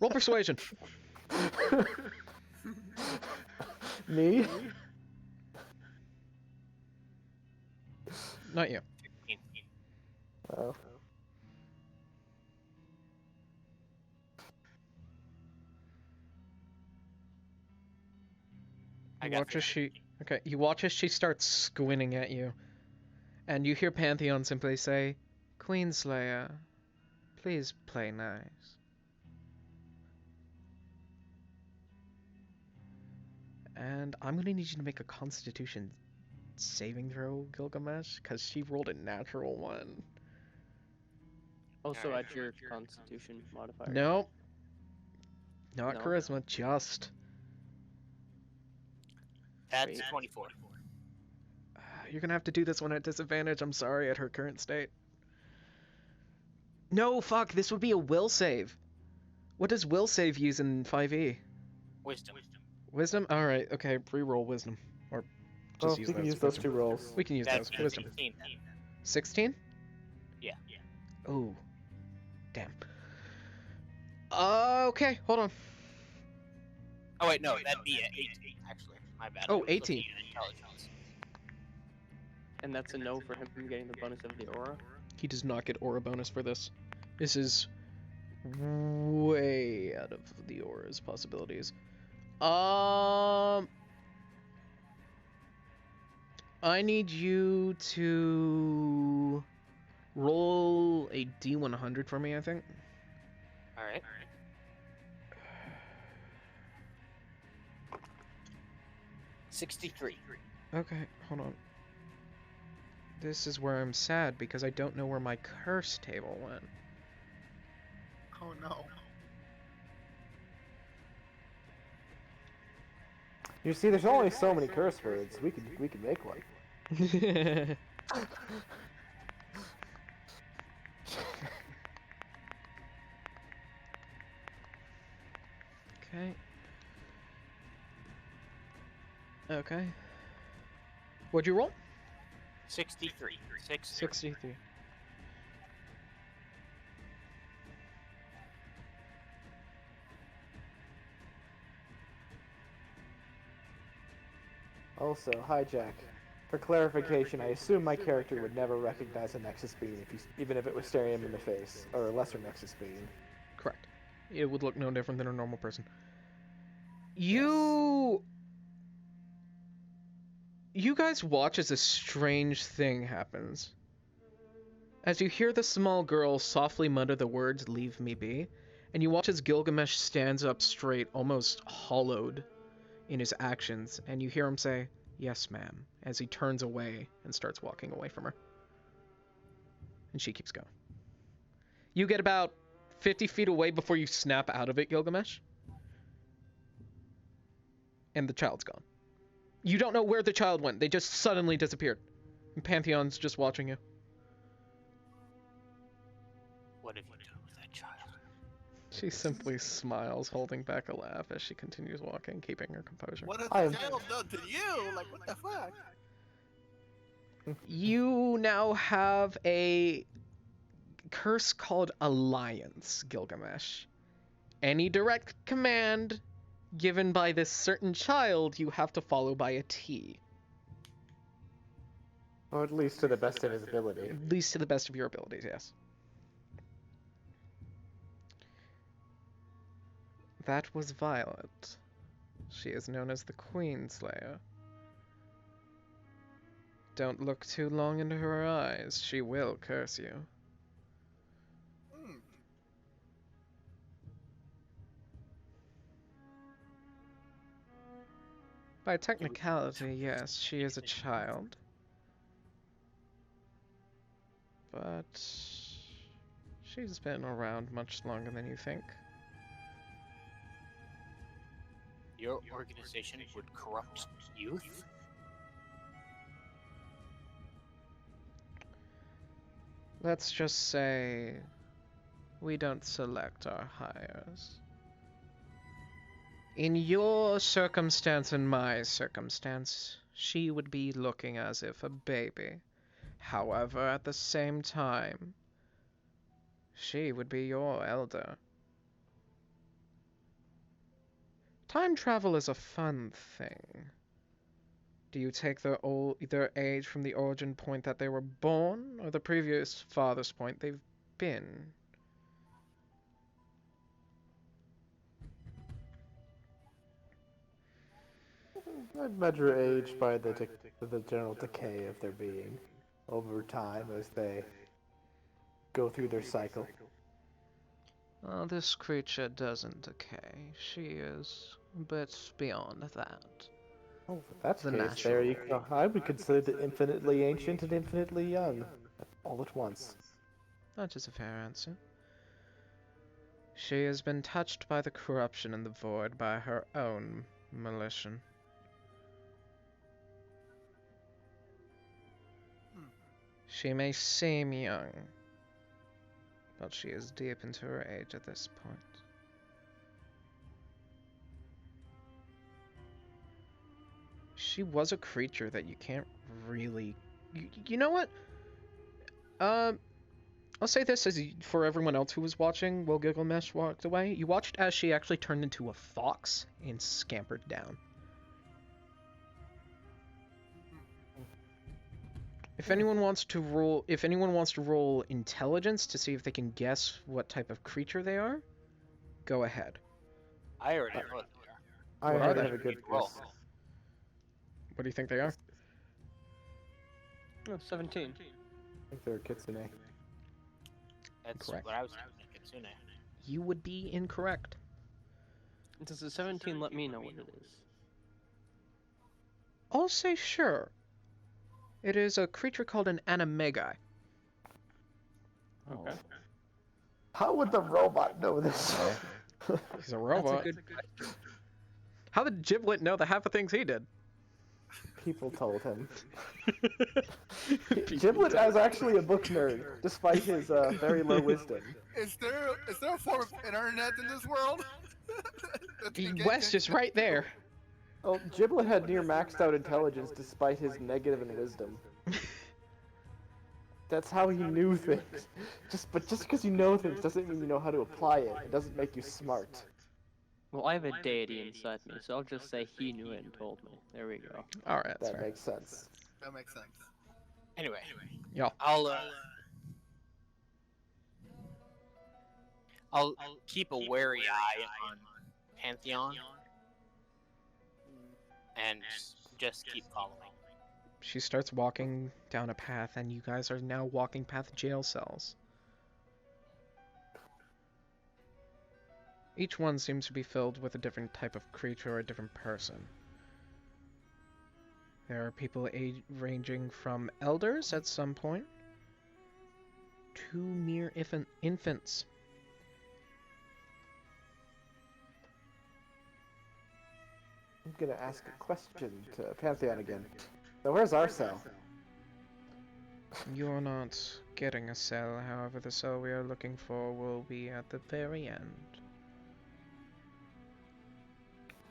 Roll persuasion. Me? Not you. Oh. I You got watch as 15. she you watch as she starts squinting at you. And you hear Pantheon simply say, "Queenslayer, please play nice." And I'm gonna need you to make a Constitution saving throw, Gilgamesh, because she rolled a natural 1. Also Alright. add your Constitution modifier. Nope. Not No? charisma, just. That's Wait. 24. You're gonna have to do this one at disadvantage, I'm sorry, at her current state. No, fuck, this would be a will save. What does will save use in 5e? Wisdom. Wisdom? Alright, okay, re-roll wisdom. Or Oh, just we use can those. use those Wisdom. 2 rolls. We can use That's those. Wisdom. 16 then. 16? Yeah. Ooh. Damn. Okay, hold on. Oh wait, no, that'd be 18 actually. My bad. Oh, I was looking 18. at intelligence. And that's a no for him from getting the bonus of the aura. He does not get aura bonus for this. This is way out of the aura's possibilities. I need you to roll a D100 for me, I think. All right. $63. Okay, hold on. This is where I'm sad because I don't know where my curse table went. Oh no. You see, there's only so many curse words. We could make one. Okay. Okay. What'd you roll? 63. 60. 63. Also, hi Jack. For clarification, I assume my character would never recognize a Nexus Being even if it was staring him in the face, or a lesser Nexus Being. Correct. It would look no different than a normal person. You guys watch as a strange thing happens. As you hear the small girl softly mutter the words, "Leave me be," and you watch as Gilgamesh stands up straight, almost hollowed in his actions, and you hear him say, "Yes, ma'am," as he turns away and starts walking away from her. And she keeps going. You get about 50 feet away before you snap out of it, Gilgamesh. And the child's gone. You don't know where the child went. They just suddenly disappeared. And Pantheon's just watching you. What have you done with that child? She simply smiles, holding back a laugh as she continues walking, keeping her composure. What has I the am- child done to you? Like, what the fuck? You now have a curse called Alliance, Gilgamesh. Any direct command given by this certain child, you have to follow by a T. Or at least to the best of his ability. At least to the best of your abilities, yes. That was Violet. She is known as the Queen Slayer. Don't look too long into her eyes. She will curse you. Hmm. By technicality, yes, she is a child. But she's been around much longer than you think. Your organization would corrupt youth? Let's just say we don't select our hires. In your circumstance and my circumstance, she would be looking as if a baby. However, at the same time, she would be your elder. Time travel is a fun thing. Do you take their age from the origin point that they were born, or the previous farthest point they've been? I'd measure age by the general decay of their being over time as they go through their cycle. This creature doesn't decay. She is a bit beyond that. Oh, if that's The the case, natural there you go. I would consider the infinitely ancient and infinitely young, all at once. That is a fair answer. She has been touched by the corruption in the void by her own volition. She may seem young, but she is deep into her age at this point. She was a creature that you can't really... You know what? I'll say this for everyone else who was watching while Gilgamesh walked away. You watched as she actually turned into a fox and scampered down. If anyone wants to roll intelligence to see if they can guess what type of creature they are, go ahead. I already know what they are. I What are already they? have a good Roll. guess. What do you think they are? Oh, 17. I think they're Kitsune. That's Correct. what I was thinking, Kitsune. You would be incorrect. Does the 17 let me know what it is? I'll say sure. It is a creature called an animagi. Okay. How would the robot know this? He's a That's a robot. good. How did Giblet know the half the things he did? People told him. Giblet is actually a book nerd, despite his very low wisdom. Is there a form of internet in this world? That you can West is right there. Oh, Giblet had near maxed out intelligence despite his negative in wisdom. That's how he knew things. Just because you know things doesn't mean you know how to apply it. It doesn't make you smart. Well, I have a deity inside me, so I'll just say he knew it and told me. There we go. All right, that's That fair. makes sense. That makes sense. Anyway, Yeah. I'll keep a wary eye on Pantheon and just keep following. She starts walking down a path, and you guys are now walking past jail cells. Each one seems to be filled with a different type of creature or a different person. There are people ranging from elders at some point to mere infants. I'm gonna ask a question to Pantheon again. Now, where's our cell? You're not getting a cell, however, the cell we are looking for will be at the very end.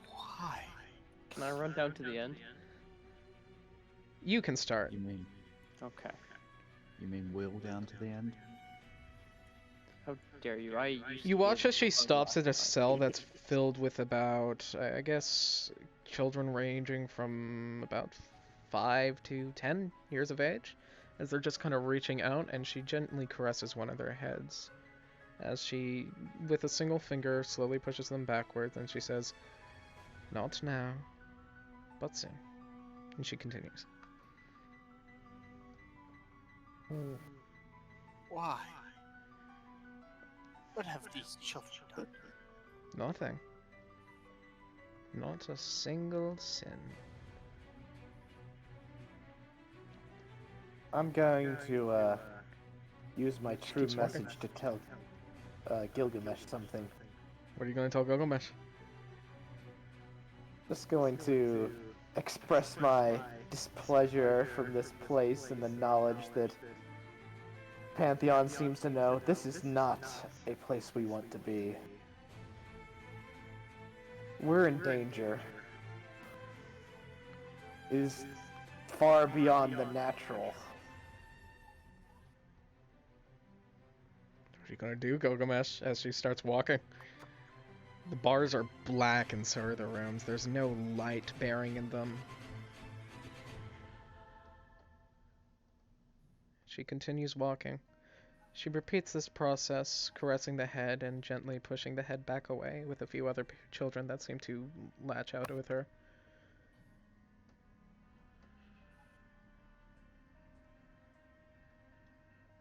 Why? Can I run down to the end? You can start. You mean Okay. wheel down to the end? How dare you? I used to You be watch able as to she run stops at a back. cell that's filled with about, I guess, children ranging from about 5 to 10 years of age, as they're just kind of reaching out, and she gently caresses one of their heads as she, with a single finger, slowly pushes them backwards, and she says, "Not now, but soon." And she continues. Why? What have these children done? Nothing. Not a single sin. I'm going to use my She true keeps walking. message to tell Gilgamesh something. What are you going to tell Gilgamesh? Just going to express my displeasure from this place and the knowledge that Pantheon seems to know this is not a place we want to be. We're in danger. It is far beyond the natural. What are you going to do, Gilgamesh, as she starts walking? The bars are black in some of the rooms. There's no light bearing in them. She continues walking. She repeats this process, caressing the head and gently pushing the head back away with a few other children that seem to latch out with her.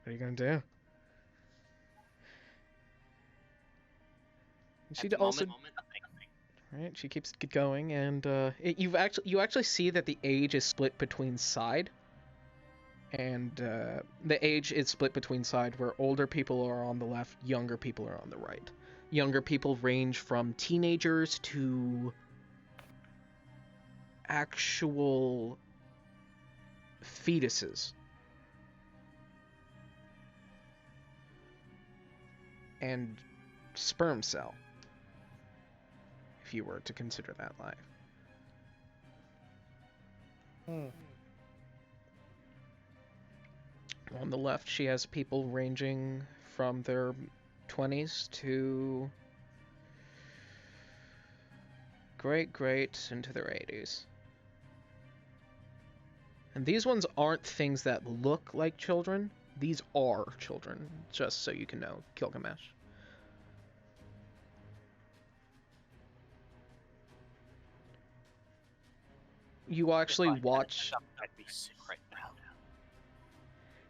What are you gonna do? And she At the also, moment, nothing. right? She keeps going, and you actually see that the age is split between side. And the age is split between side where older people are on the left, younger people are on the right. Younger people range from teenagers to actual fetuses. And sperm cell, if you were to consider that life. On the left, she has people ranging from their 20s to great into their 80s. And these ones aren't things that look like children. These are children, just so you can know, Gilgamesh. You actually watch... I'd be sick right now.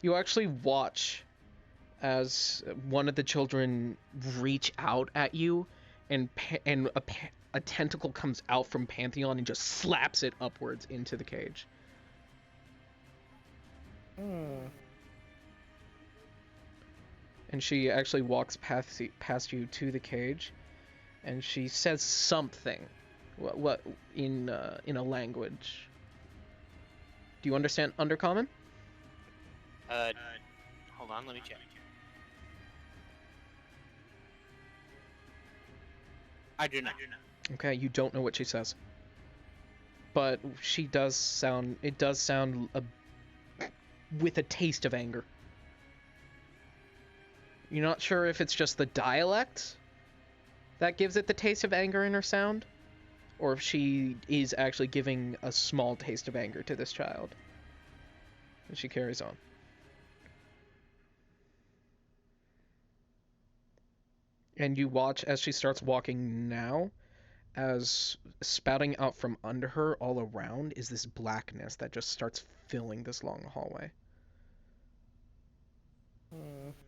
You actually watch as one of the children reach out at you, and a tentacle comes out from Pantheon and just slaps it upwards into the cage. And she actually walks past you to the cage, and she says something. What in a language? Do you understand Undercommon? Hold on, let me check. I do not. Okay, you don't know what she says. But she does sound... It does sound with a taste of anger. You're not sure if it's just the dialect that gives it the taste of anger in her sound, or if she is actually giving a small taste of anger to this child. And she carries on. And you watch as she starts walking now, as spouting out from under her all around is this blackness that just starts filling this long hallway.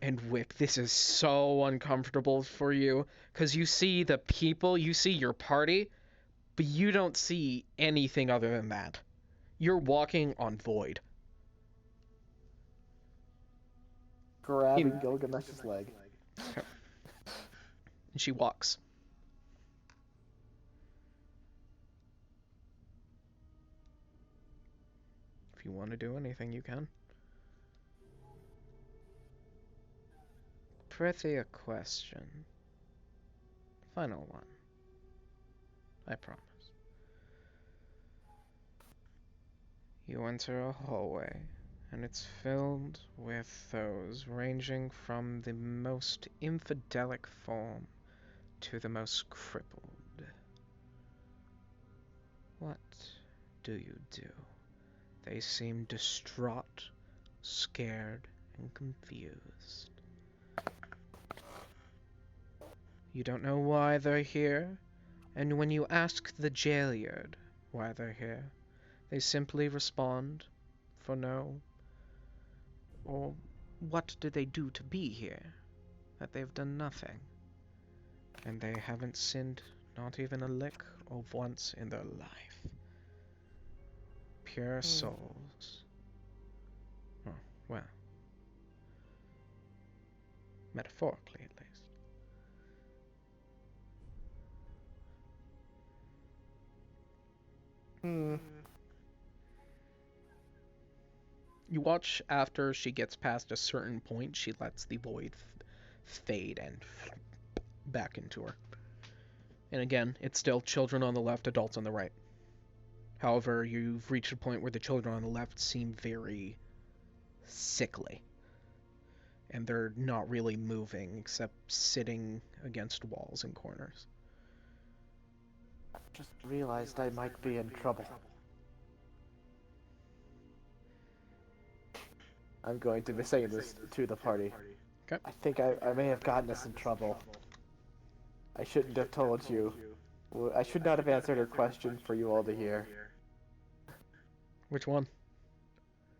And Wick, this is so uncomfortable for you, because you see the people, you see your party, but you don't see anything other than that. You're walking on void. Grabbing Gilgamesh's leg. And she walks. If you want to do anything, you can. Pretty a question. Final one. I promise. You enter a hallway, and it's filled with those ranging from the most infidelic form to the most crippled. What do you do? They seem distraught, scared, and confused. You don't know why they're here, and when you ask the Jailiard why they're here, they simply respond for no. Or what did they do to be here? That they've done nothing. And they haven't sinned not even a lick of once in their life. Pure souls. Oh, well. Metaphorically, at least. You watch after she gets past a certain point, she lets the void fade and back into her. And again, it's still children on the left, adults on the right. However, you've reached a point where the children on the left seem very sickly. And they're not really moving, except sitting against walls and corners. Just realized I might be in trouble. I'm going to be saying this to the party. Okay. I think I may have gotten us in trouble. I shouldn't have told you. I should not have answered her question for you all to hear. Which one?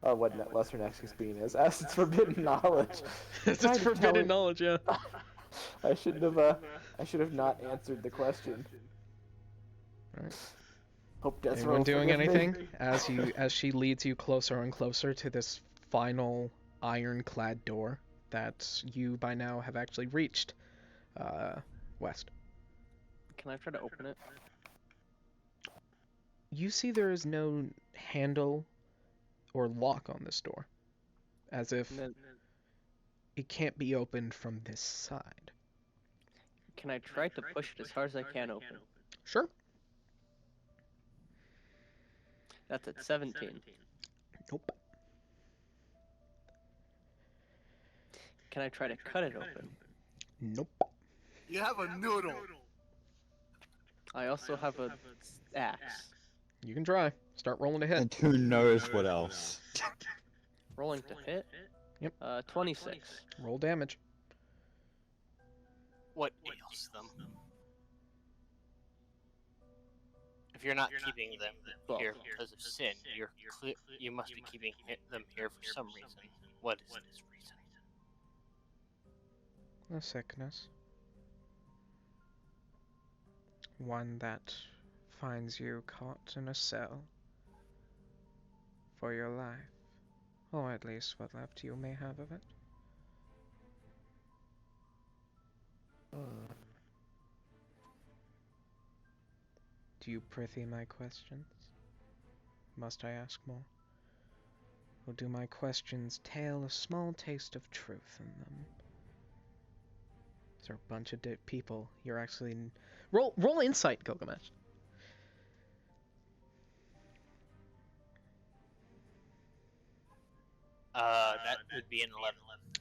Oh, what Lesser Nexus being is. As it's forbidden knowledge. It's forbidden knowledge, yeah. I should have not answered the question. Right. Hope Desiree Anyone will doing forgive me. anything as she leads you closer and closer to this final ironclad door that you by now have actually reached, west. Can I try to open it? You see there is no handle or lock on this door, as if it can't be opened from this side. Can I try to push it as hard as I can open? Sure. That's at 17. Nope. Can I try to cut it open? Nope. You have a noodle. I also have a axe. You can try. Start rolling to hit. And who knows what else? Rolling to hit? Yep. 26. Roll damage. What ails them? If you're not keeping them here because of sin, you must be keeping them here for some reason. What is this reason? A sickness. One that finds you caught in a cell for your life, or at least what left you may have of it. Do you prithee my questions? Must I ask more? Or do my questions tell a small taste of truth in them? These are a bunch of people. You're actually... Roll insight, Gilgamesh. That would be an 11.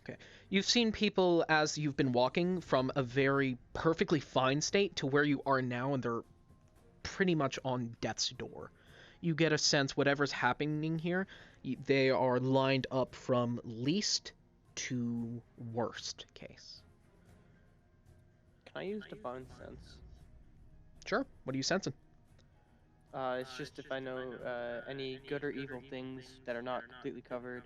Okay. You've seen people as you've been walking from a very perfectly fine state to where you are now, and they're pretty much on death's door. You get a sense whatever's happening here, they are lined up from least to worst case. Can I use Divine Sense? Sure. What are you sensing? It's just if I know any good or evil things that are not completely covered,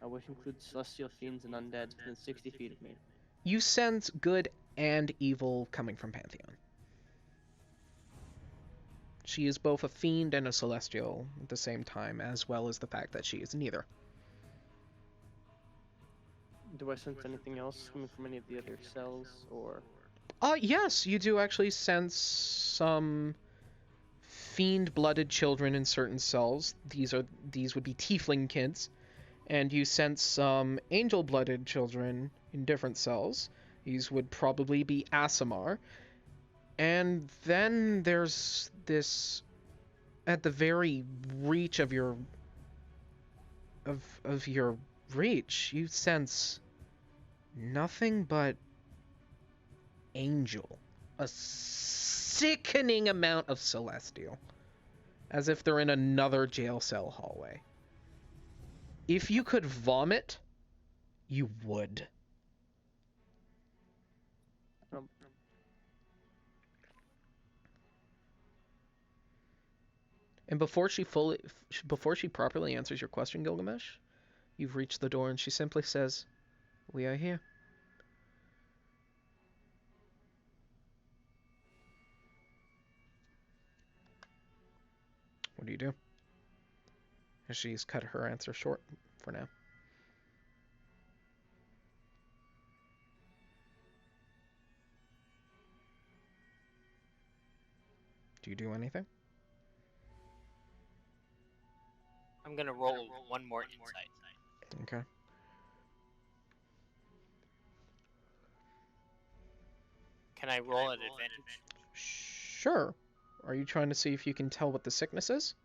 which includes celestial fiends and undeads within 60 feet of me. You sense good and evil coming from Pantheon. She is both a fiend and a celestial at the same time, as well as the fact that she is neither. Do I sense anything else coming from any of the other cells, or...? Yes, you do actually sense some fiend-blooded children in certain cells. These would be tiefling kids. And you sense some angel-blooded children in different cells. These would probably be Aasimar. And then there's this, at the very reach of your reach, you sense nothing but angel. A sickening amount of celestial. As if they're in another jail cell hallway. If you could vomit, you would. Um, And before she properly answers your question, Gilgamesh, you've reached the door and she simply says, "We are here." What do you do? And she's cut her answer short for now. Do you do anything? I'm gonna roll one more insight. Okay. Can I roll at advantage? Sure. Are you trying to see if you can tell what the sickness is?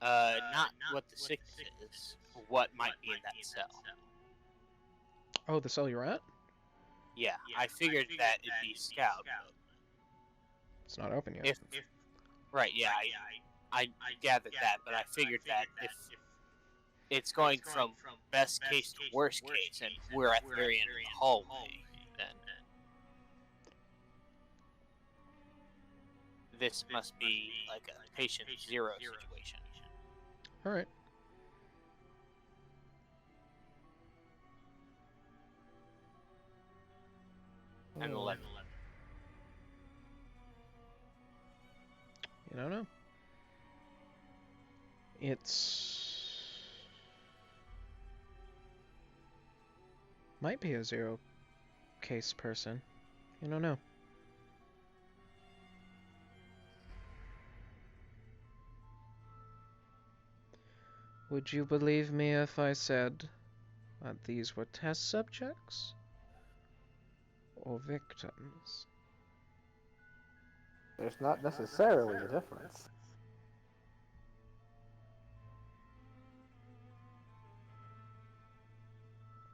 Not what the sickness is. What might be in that cell. Oh, the cell you're at? Yeah, I figured that it'd be scout. It's not open yet. If right, yeah, I gathered that, but I figured that if it's going from best case to worst case, and we're at the very end of the hallway, then this must be like a patient zero situation. Alright. I'm 11. You don't know. It's... might be a zero case person. You don't know. Would you believe me if I said that these were test subjects? Or victims? There's not necessarily a difference.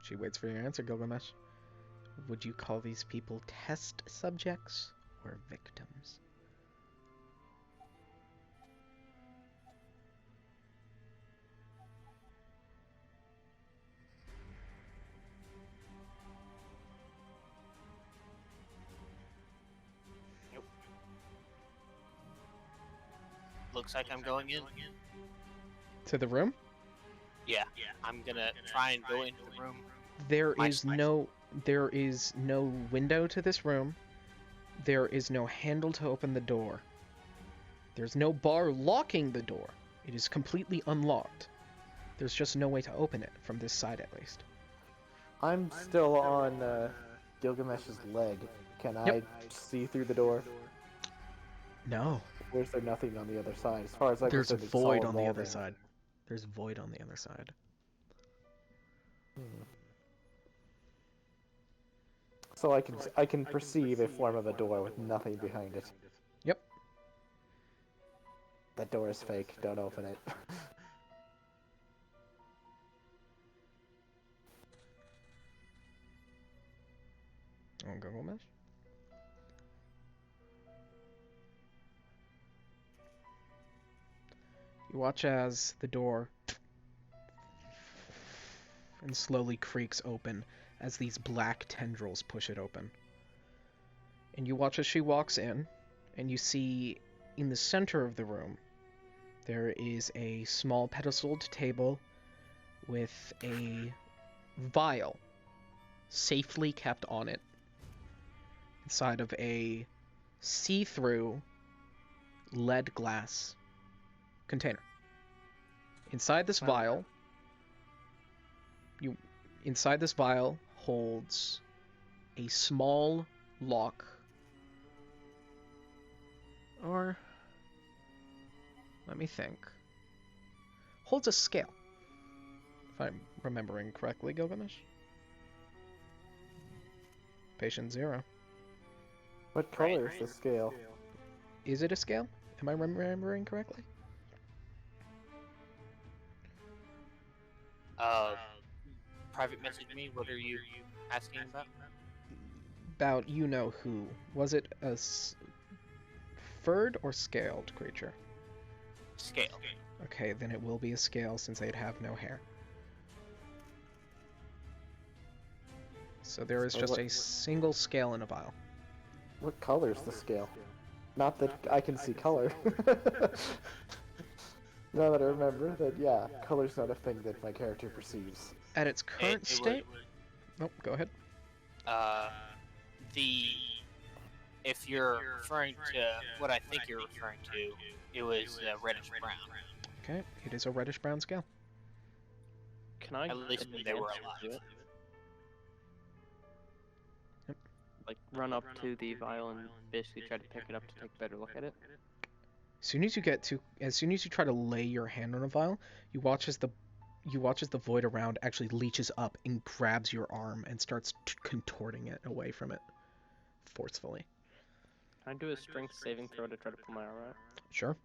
She waits for your answer, Gilgamesh. Would you call these people test subjects or victims? Looks like I'm going in. To the room? Yeah, I'm gonna try and go into the room. There is no window to this room. There is no handle to open the door. There's no bar locking the door. It is completely unlocked. There's just no way to open it, from this side at least. I'm still on Gilgamesh's leg. Can I see through the door? No. Or is there nothing on the other side? As far as I'm There's concerned, it's void solid on the wall other there. side. There's void on the other side. So I can perceive a form of a door with nothing behind it. Yep. That door is fake. Don't open it. On Gilgamesh? You watch as the door and slowly creaks open as these black tendrils push it open. And you watch as she walks in, and you see in the center of the room there is a small pedestaled table with a vial safely kept on it inside of a see-through lead glass container. Inside this vial holds a small lock, or let me think, holds a scale, if I'm remembering correctly, Gilgamesh. Patient 0. What color is the scale? Is it a scale? Am I remembering correctly? Private message me. What are you asking about? About you know who. Was it a furred or scaled creature? Scale. Okay, then it will be a scale since they'd have no hair. So there is So just what- a single scale in a vial. What color's the scale? Not that I can see color. Now that I remember that, yeah, color's not a thing that my character perceives. At its current It state... Oh, go ahead. The if you're referring to what I think you're referring to, it was reddish brown. Okay, it is a reddish-brown scale. Can I At least advance they were to alive. it? Like run up to the vial and basically try to pick it up to take a better look at it? As soon as you try to lay your hand on a vial, you watch as the void around actually leeches up and grabs your arm and starts contorting it away from it forcefully. Can I do a strength saving throw to try to pull my arm out? Sure.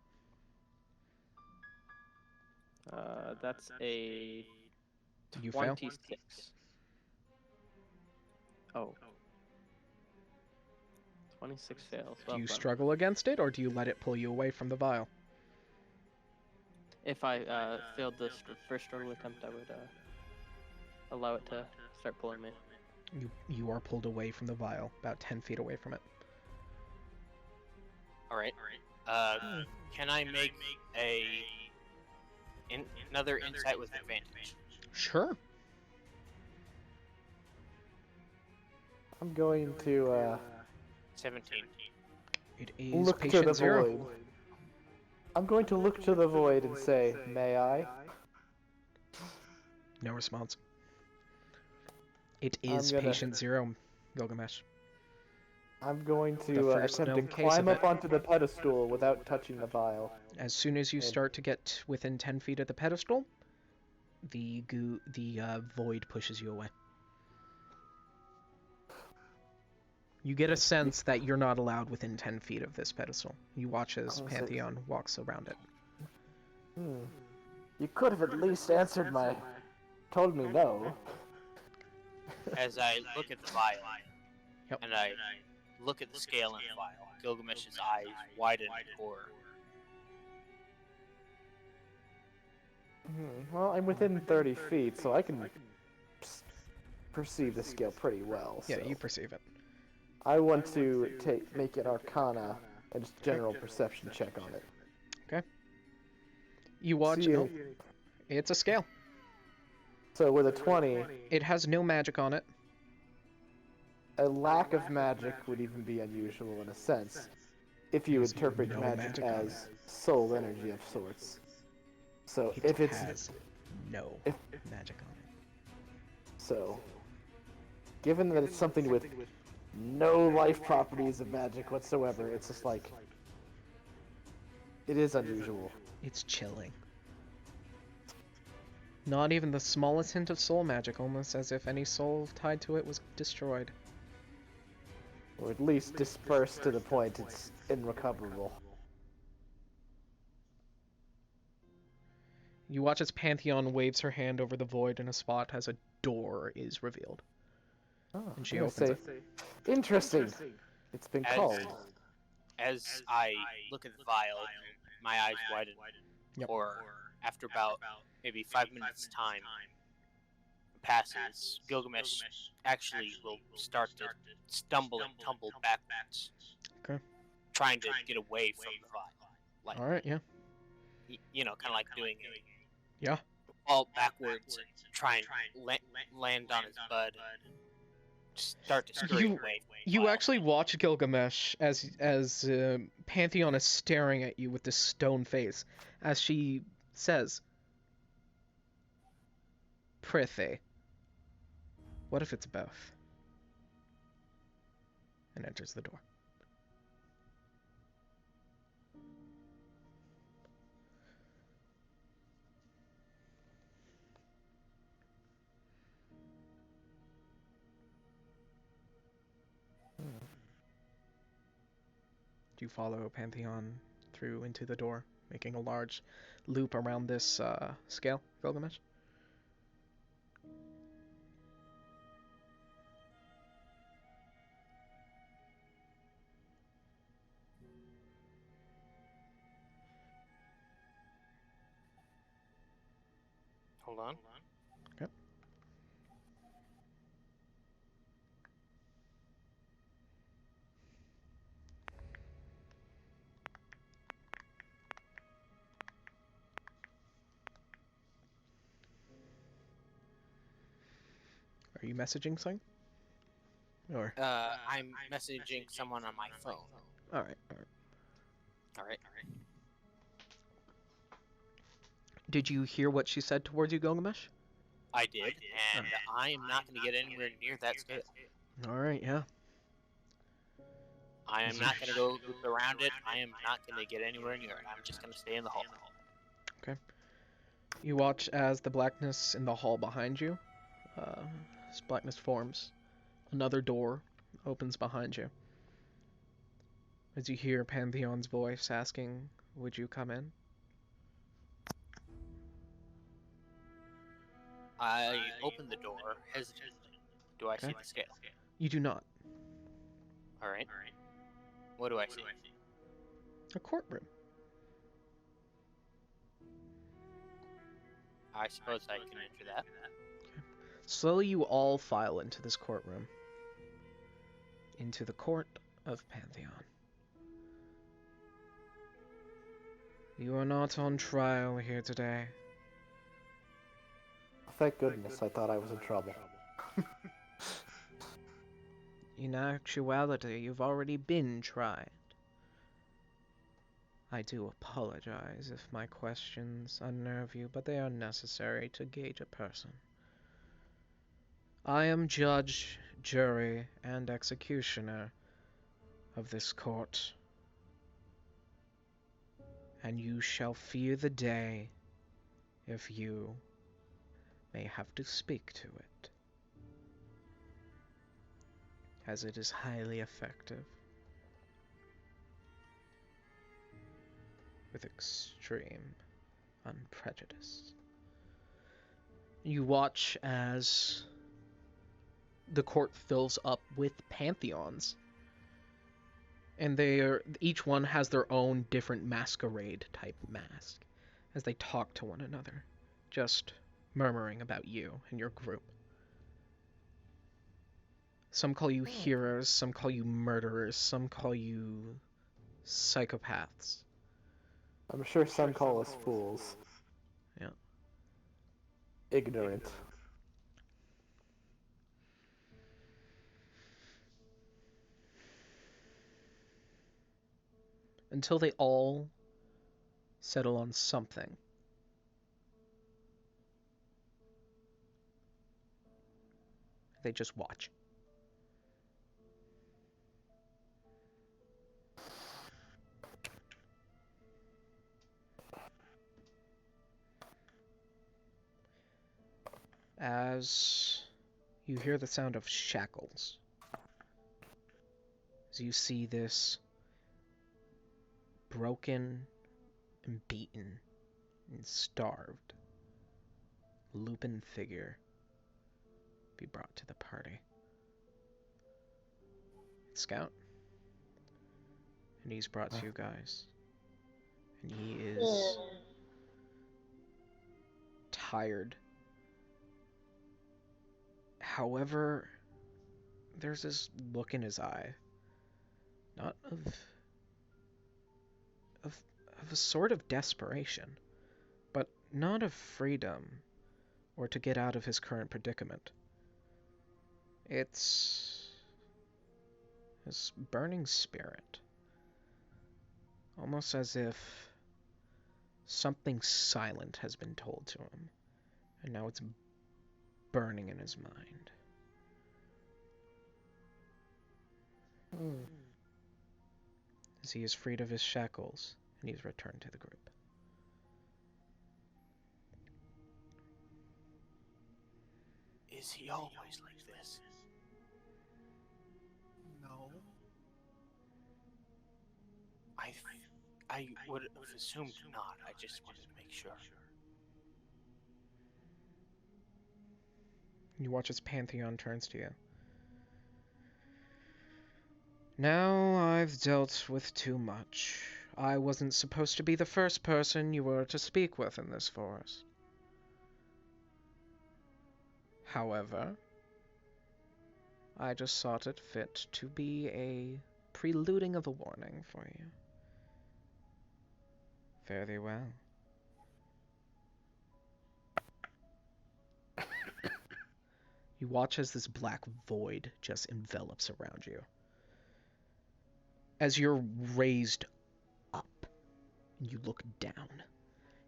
That's a You fail. 26. Oh. 26 fails. Do Well you done. struggle against it, or do you let it pull you away from the vial? If I failed the first struggle attempt, I would allow it to start pulling me. You are pulled away from the vial, about 10 feet away from it. Alright. Can I make another insight with advantage? Sure. I'm going to 17. It is look to patient the zero. void. I'm going to look to the void and say, "May I?" No response. It I'm is gonna- patient zero, Gilgamesh. I'm going The to first attempt to known case climb of up it. onto the pedestal without touching the vial. As soon as you And- start to get within 10 feet of the pedestal, the void pushes you away. You get a sense that you're not allowed within 10 feet of this pedestal. You watch as Oh, so- Pantheon walks around it. You could have at least answered told me no. As I look at the vial, Yep. and I look at the scale in the vial, Gilgamesh's eyes widen in horror. Well, I'm within 30 feet, so I can perceive the scale pretty well. Yeah, so you perceive it. I want to make an Arcana and just general perception check on it. You watch. See Oh, it's a scale. So with a 20, It has no magic on it. a lack of magic would even be unusual in a sense, if you There's interpret no magic magic on as soul energy of sorts. So It if it's has no if- magic on it. so, given that it's something with no life properties of magic whatsoever, it's just like it is unusual. It's chilling. Not even the smallest hint of soul magic, almost as if any soul tied to it was destroyed. Or at least dispersed to the point it's irrecoverable. You watch as Pantheon waves her hand over the void in a spot as a door is revealed. Oh, And she I'm gonna opens say, interesting. It's been As- called. As I look at the vial, my eyes widen in Yep. horror. After about maybe 5 minutes time passes, Gilgamesh actually will start to stumble and tumble backwards. Okay. Trying to get away from the vial. Like, Alright, yeah. you know, kind of like doing a Yeah. fall backwards and try and land on his butt and start to scurry You- away. You Vial. actually watch Gilgamesh as Pantheon is staring at you with this stone face, as she says, "Prithy, what if it's both?" And enters the door. Do you follow Pantheon through into the door, making a large loop around this scale, Gilgamesh? Hold on. Okay. Are you messaging something? Or I'm messaging someone on my phone. all right, all right. All right. Did you hear what she said towards you, Gilgamesh? I did, and I am not going to get anywhere near that scale. All right, yeah. I am not going to go loop around it. I am not going to get anywhere near it. I'm just going to stay in the hall. Okay. You watch as the blackness in the hall behind you, as blackness forms. Another door opens behind you. As you hear Pantheon's voice asking, "Would you come in?" I open the door hesitantly. Do I see the scale? You do not. All right. What do I see? A courtroom. I suppose I can enter that. Slowly you all file into this courtroom. Into the court of Pantheon. You are not on trial here today. Thank goodness, I thought I was in trouble. In actuality, you've already been tried. I do apologize if my questions unnerve you, but they are necessary to gauge a person. I am judge, jury, and executioner of this court, and you shall fear the day if you may have to speak to it, as it is highly effective, with extreme unprejudice. You watch as the court fills up with pantheons, and each one has their own different masquerade type mask as they talk to one another, just murmuring about you and your group. Some call you heroes, some call you murderers, some call you psychopaths. I'm sure some call us fools. Yeah. Ignorant. Until they all settle on something. They just watch. As you hear the sound of shackles, as you see this broken and beaten and starved Lupin figure be brought to the party. Scout. And he's brought to you guys. And he is tired. However, there's this look in his eye. Not of a sort of desperation, but not of freedom or to get out of his current predicament. It's his burning spirit. Almost as if something silent has been told to him, and now it's burning in his mind. As he is freed of his shackles, and he's returned to the group. Is he always like this? No. I would have assumed not. I just wanted to make sure. You watch as Pantheon turns to you. Now I've dealt with too much. I wasn't supposed to be the first person you were to speak with in this forest. However, I just thought it fit to be a preluding of a warning for you. Very well. You watch as this black void just envelops around you. As you're raised up, and you look down,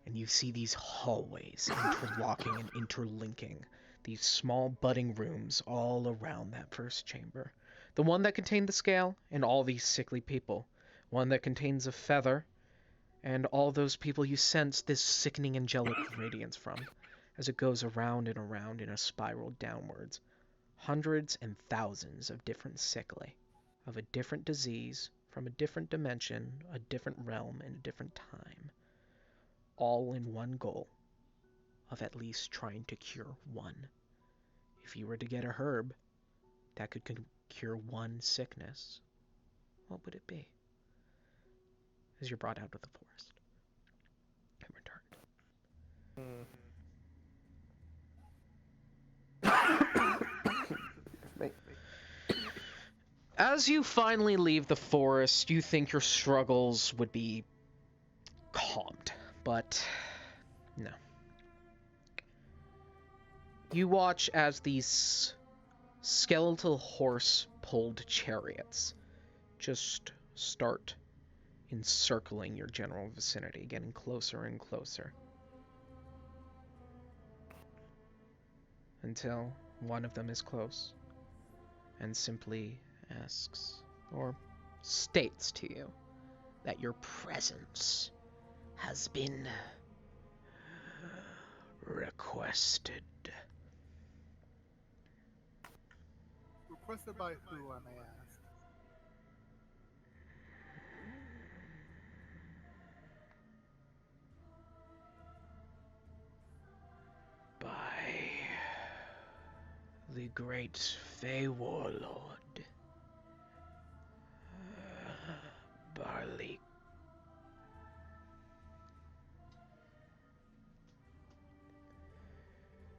and you see these hallways interlocking and interlinking, these small budding rooms all around that first chamber. The one that contained the scale and all these sickly people. One that contains a feather and all those people you sense this sickening angelic radiance from, as it goes around and around in a spiral downwards. Hundreds and thousands of different sickly, of a different disease, from a different dimension, a different realm, and a different time. All in one goal of at least trying to cure one. If you were to get a herb that could cure one sickness, what would it be? As you're brought out of the forest and returned. As you finally leave the forest, you think your struggles would be calmed, but no. You watch as these skeletal horse-pulled chariots just start encircling your general vicinity, getting closer and closer. Until one of them is close and simply asks, or states to you, that your presence has been requested. Requested by who, I may ask? By the great Fey warlord, Barley.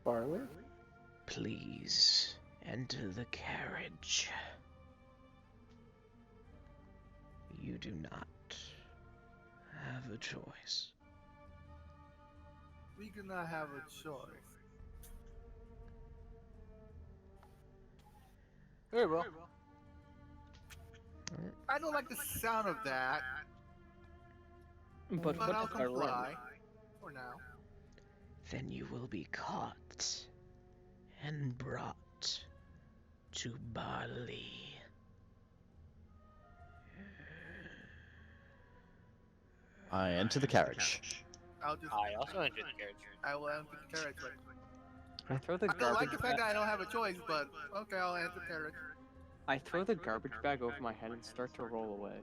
Barley? Please enter the carriage. You do not have a choice. We do not have a choice. Very well. I don't like the sound of that, But but what I'll if I run? comply for now. Then you will be caught and brought to Barley. I enter the carriage. I'll just. I also entered the carriage. I will enter the carriage. I throw the I don't like garbage the fact that bag. I don't have a choice, but okay, I'll enter the carriage. I throw the garbage bag over my head and start to roll away.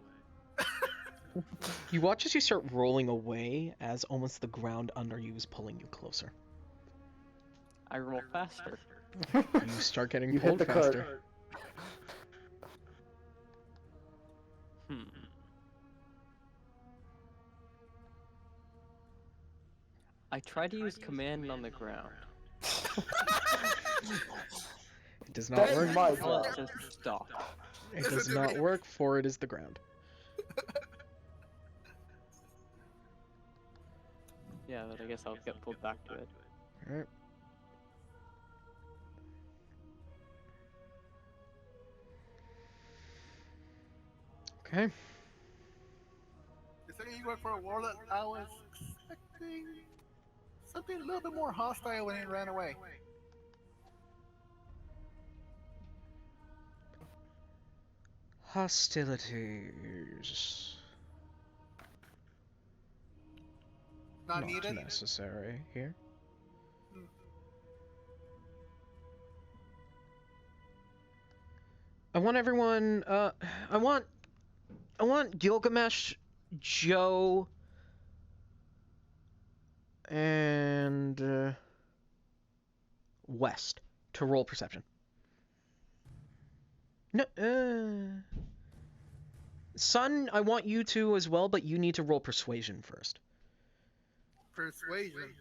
You watch as you start rolling away as almost the ground under you is pulling you closer. I roll faster. You start getting You hit pulled the faster. cart. I try to use command on the ground. It does not That's work. my Well, job. just stop. It does not work, for it is the ground. Yeah, but I guess I'll get pulled back to it. Alright. Okay. Considering you work for a warlord, I was expecting something a little bit more hostile when he ran away. Hostilities. Not needed. necessary here. I want everyone. I want Gilgamesh, Joe, and West to roll perception. No, Sun, I want you to as well, but you need to roll persuasion first. Persuasion.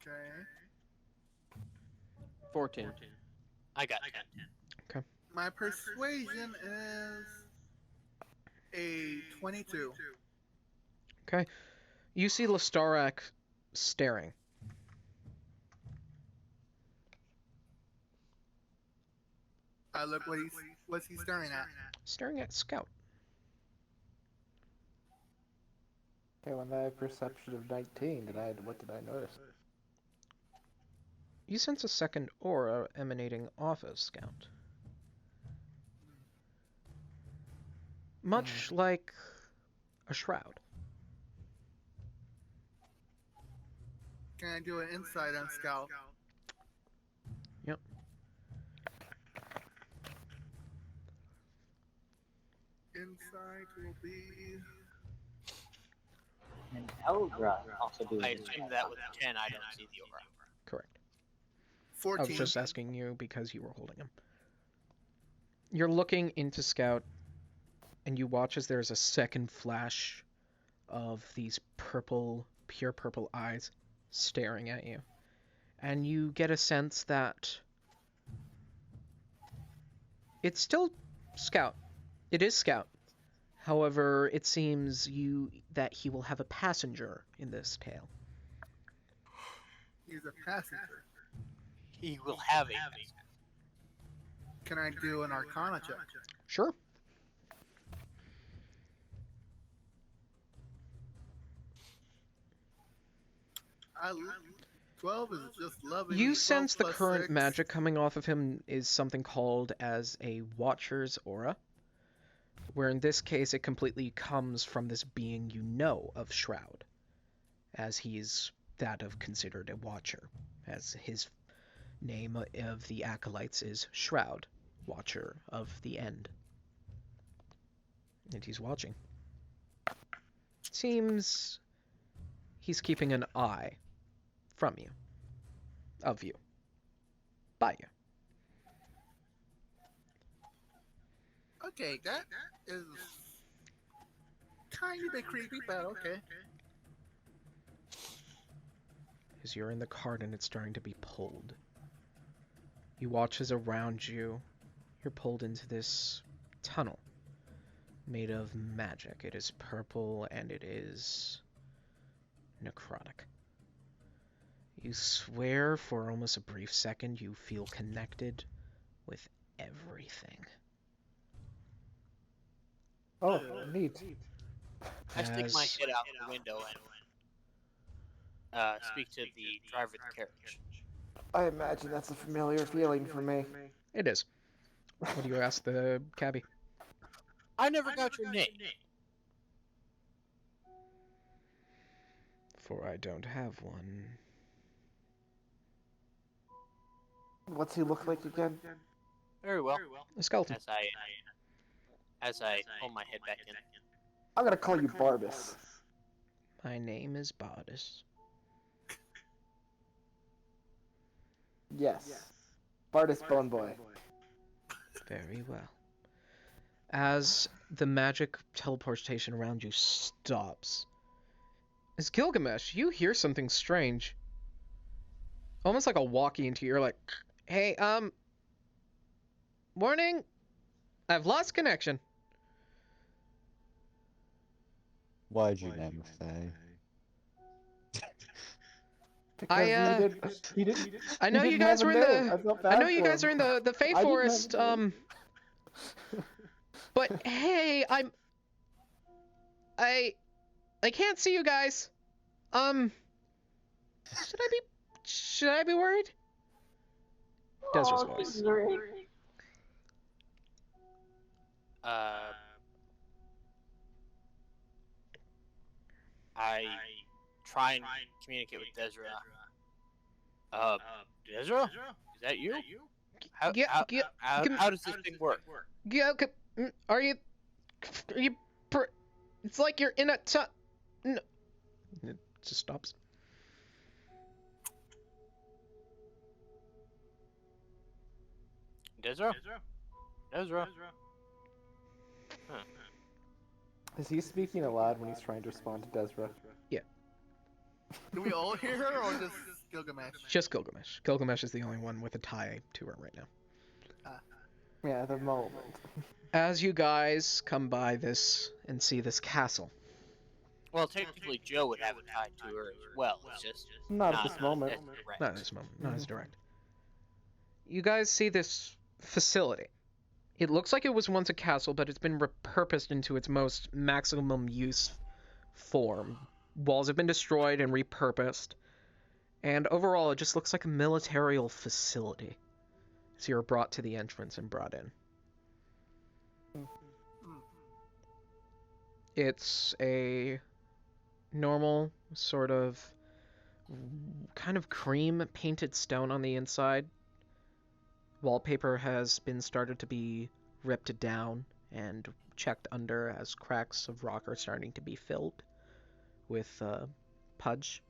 Okay. 14. I got 10. My persuasion is a 22. Okay. You see Lestorak staring. I look what's he staring at. Staring at Scout. Okay, when I have perception of 19, what did I notice? You sense a second aura emanating off of Scout. Much like a shroud. Can I do an insight on Scout? Yep. Insight will be And Eldra also doing I it. assume that with 10, I don't see the aura. Correct. I 14. was just asking you because you were holding him. You're looking into Scout, and you watch as there's a second flash of these purple, pure purple eyes staring at you. And you get a sense that it's still Scout. It is Scout. However, it seems that he will have a passenger in this tale. He's a passenger. He will have a. Can I do an Arcana check? Sure. I 12 is just lovely. You 12 sense the plus current 6. magic coming off of him is something called as a Watcher's Aura, where in this case it completely comes from this being you know of Shroud, as he's that of considered a Watcher, as his name of the Acolytes is Shroud, Watcher of the End. And he's watching. Seems he's keeping an eye from you, of you, by you. Okay, that is tiny bit creepy, but okay. As you're in the cart and it's starting to be pulled. You watch as around you, you're pulled into this tunnel made of magic. It is purple and it is necrotic. You swear for almost a brief second you feel connected with everything. Oh, neat. I stick my As- head out the window and speak to the driver of the carriage. I imagine that's a familiar feeling for me. It is. What do you ask the cabbie? I never got your name. For I don't have one. What's he look like again? Very well. A skeleton. As I pull my head back in. I'm gonna call you Barbus. My name is Bardus. Yes. Bardus Bone Boy. Very well. As the magic teleportation around you stops, as Gilgamesh, you hear something strange. Almost like a walkie into your ear, like, hey, warning, I've lost connection. Why'd you name a fae? Because he didn't. I know he you didn't guys have were a in name. the, I felt I bad know you for guys him. are in the Fae I didn't have Forest, a name. but hey, I can't see you guys. Should I be worried? Desert's voice. I try and communicate with Desra. Desra? Is that you? How, Yeah, how, yeah, how, give me- how does this thing work? Yeah, okay. Are you? It's like you're in a no. It just stops. Desra? Desra? Is he speaking aloud when he's trying to respond to Desra? Do we all hear her or just Gilgamesh. Just Gilgamesh. Gilgamesh is the only one with a tie to her right now. Yeah, at the moment. As you guys come by this and see this castle, Well, technically, Joe would have it tied to her as well. It's just Not at this moment. as direct. not at this moment, not as direct. You guys see this facility. It looks like it was once a castle, but it's been repurposed into its most maximum use form. Walls have been destroyed and repurposed. And overall, it just looks like a military facility. So you're brought to the entrance and brought in. It's a normal sort of kind of cream painted stone on the inside. Wallpaper has been started to be ripped down and checked under as cracks of rock are starting to be filled with pudge.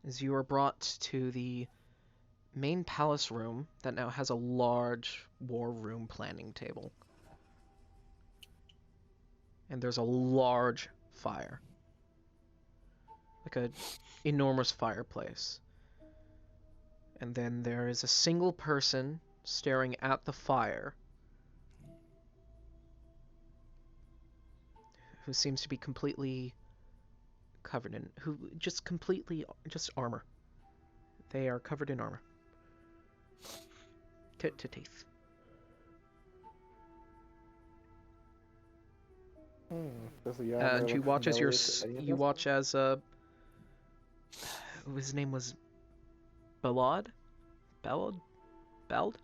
As you are brought to the main palace room that now has a large war room planning table. And there's a large fire. Like an enormous fireplace. And then there is a single person staring at the fire who seems to be completely covered in, just armor. They are covered in armor. Tit to teeth. Does the And armor you look watch as familiar to any of us? his name was Ballad? Ballad? Bald?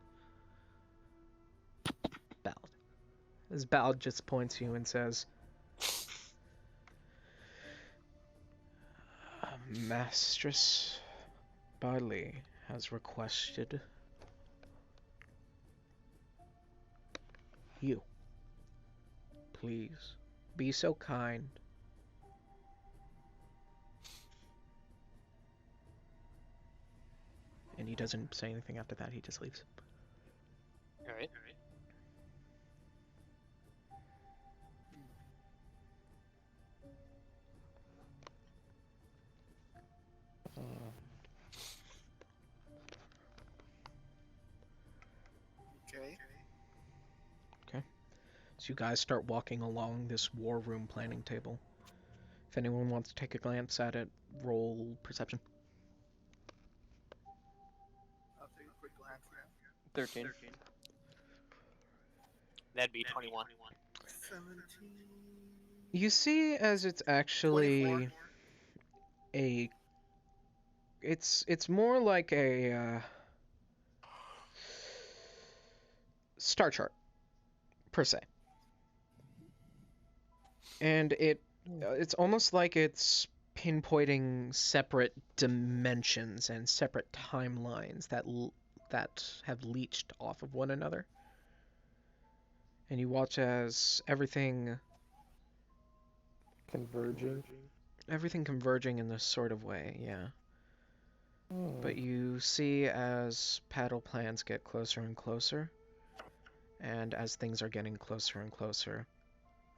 Bald. As Bald just points to you and says, Mistress Barley has requested you. Please, be so kind. And he doesn't say anything after that, he just leaves. Alright. Okay. So you guys start walking along this war room planning table. If anyone wants to take a glance at it, roll perception. I'll take a quick glance at 13. That'd be 21. 17. You see, as it's actually 24. it's more like a star chart per se, and it's almost like it's pinpointing separate dimensions and separate timelines that have leached off of one another. And you watch as everything Converging. converging in this sort of way, yeah. But you see as paddle plans get closer and closer, and as things are getting closer and closer,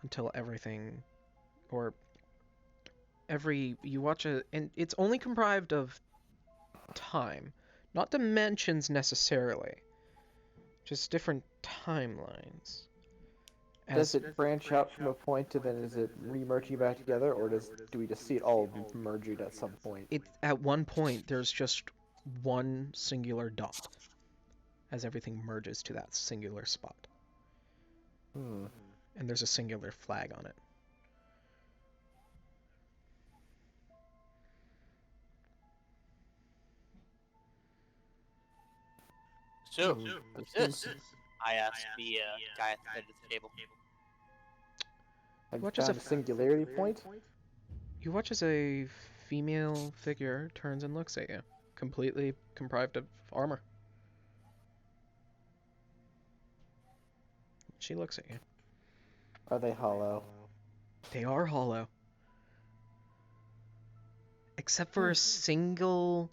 until you watch and it's only comprised of time, not dimensions necessarily, just different timelines. Does it branch out from a point and then is it re-merging back together, or do we just see it all merging at some point? At one point, there's just one singular dot as everything merges to that singular spot. And there's a singular flag on it. So, who's this? I asked the guy at the head of the table. Have you What is found a a singularity point? You watch as a female figure turns and looks at you, completely comprised of armor. She looks at you. Are they hollow? They are hollow. Except for a single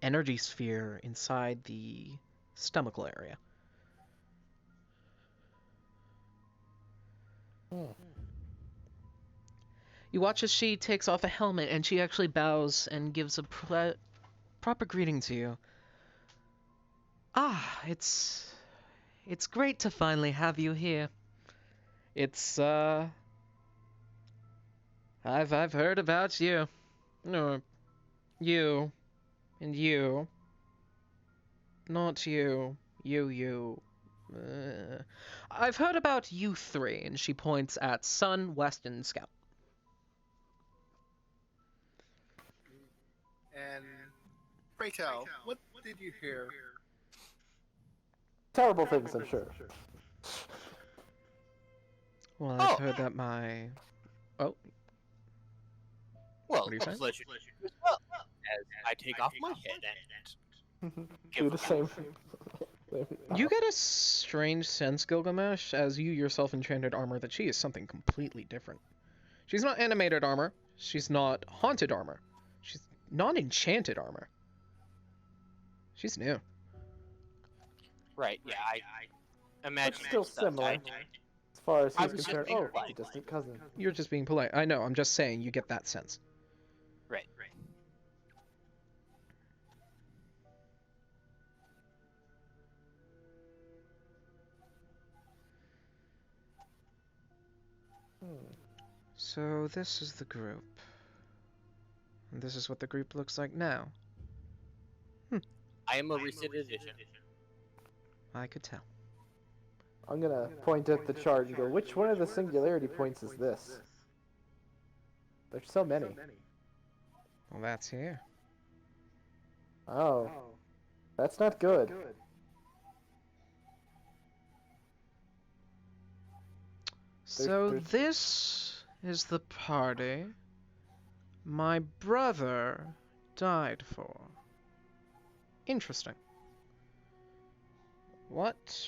energy sphere inside the stomachal area. You watch as she takes off a helmet and she actually bows and gives a proper greeting to you. Ah, it's great to finally have you here. I've heard about you. No, you and you. Not you. You. I've heard about you three, and she points at Sun, West, and Scout. And pray tell, what did you hear? Terrible things, I'm sure. Well, Oh. I've heard that my... Oh, Well, What are you saying? pleasure to you as well. As I take off my head and Do the same. you get a strange sense, Gilgamesh, as you yourself enchanted armor, that she is something completely different. She's not animated armor. She's not haunted armor. She's not enchanted armor. She's new. right. Yeah, I imagine still stuff similar. I did. As far as I he's was just concerned, being oh, polite. distant cousin. You're just being polite. I know, I'm just saying you get that sense. Right. So this is the group. And this is what the group looks like now. I am a recent addition. I could tell. I'm gonna point at the chart and go, which one of the singularity points is this? There's so many. Well, that's here. Oh. That's not good. So there's- this is the party my brother died for. Interesting. What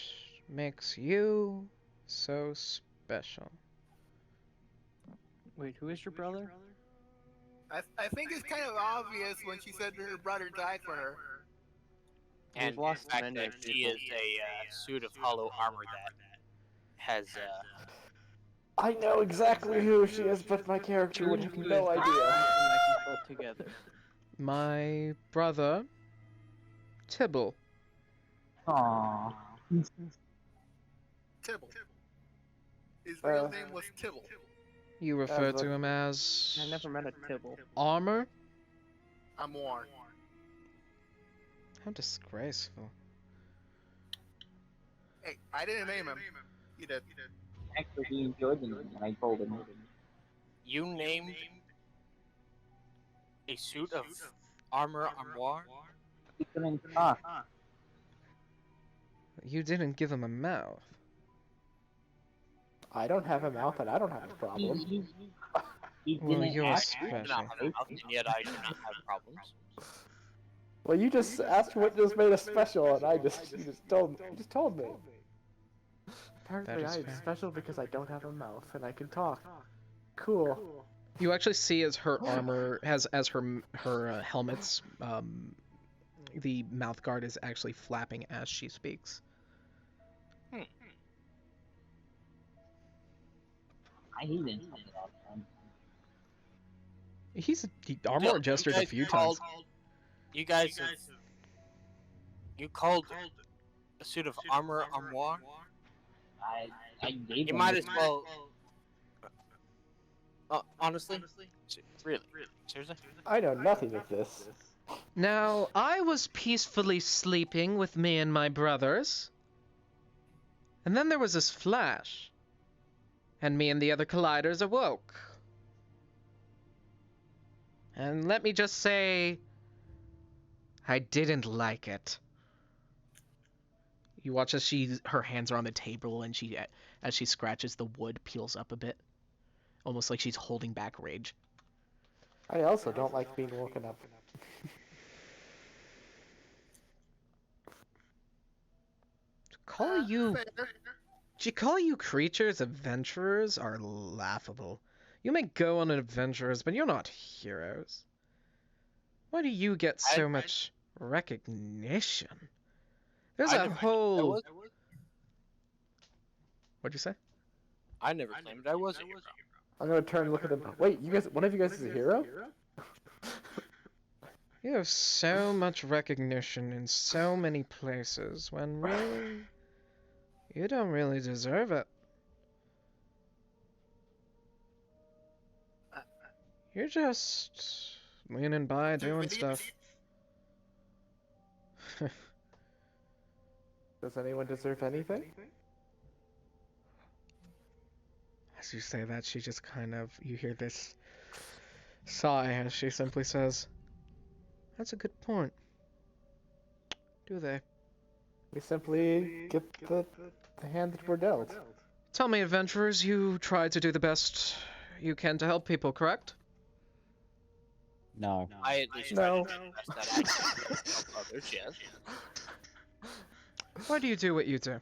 makes you so special? Wait, who is your brother? I think it's kind of obvious when she said her brother died for her. And We've lost the fact many that of she people. is a suit of hollow armor that has I know exactly who she is, but my character would have no idea. Put together. My brother, Tibble. Aww. Tibble. His real Uh, name was Tibble. You refer As a- to him as I never met a Tibble. Armor? I'm Warren. How disgraceful. Hey, I didn't name him. You did. Actually, he enjoyed them, and I told him. you named a suit of armor armoire. He couldn't talk. You didn't give him a mouth. I don't have a mouth and I don't have a He, problem. he Well, didn't you're ask. I do not special. have a mouth, and yet I do not have problems. Well, you just asked what just made us special, and you just told me. Apparently, is I am fair. special because I don't have a mouth and I can talk. Cool. You actually see as her armor has as her helmets, the mouth guard is actually flapping as she speaks. He didn't tell me that. Armor Still, adjusted you a guys few called- times. You guys have, you called a suit of armor armoire. I gave You him might the- as well. Honestly, really, seriously. I know nothing of this. Now, I was peacefully sleeping with me and my brothers. And then there was this flash. And me and the other colliders awoke. And let me just say, I didn't like it. You watch as her hands are on the table and as she scratches the wood, peels up a bit. Almost like she's holding back rage. I also don't like being woken up. To call you creatures adventurers are laughable. You may go on adventures, but you're not heroes. Why do you get so much recognition? There's I a never claimed I whole... was- What'd you say? I never claimed I was a hero. I'm gonna turn and look at them. Wait, you guys, one of you guys is a hero? You have so much recognition in so many places, when really, you don't really deserve it. You're just leaning by, doing stuff. Does anyone deserve anything? As you say that, she just kind of, you hear this sigh as she simply says, "That's a good point. Do they?" We simply get the hand that we're dealt. Tell me, adventurers, you try to do the best you can to help people, correct? No. I at least No. try to do the best that I can to help others, yes. Why do you do what you do?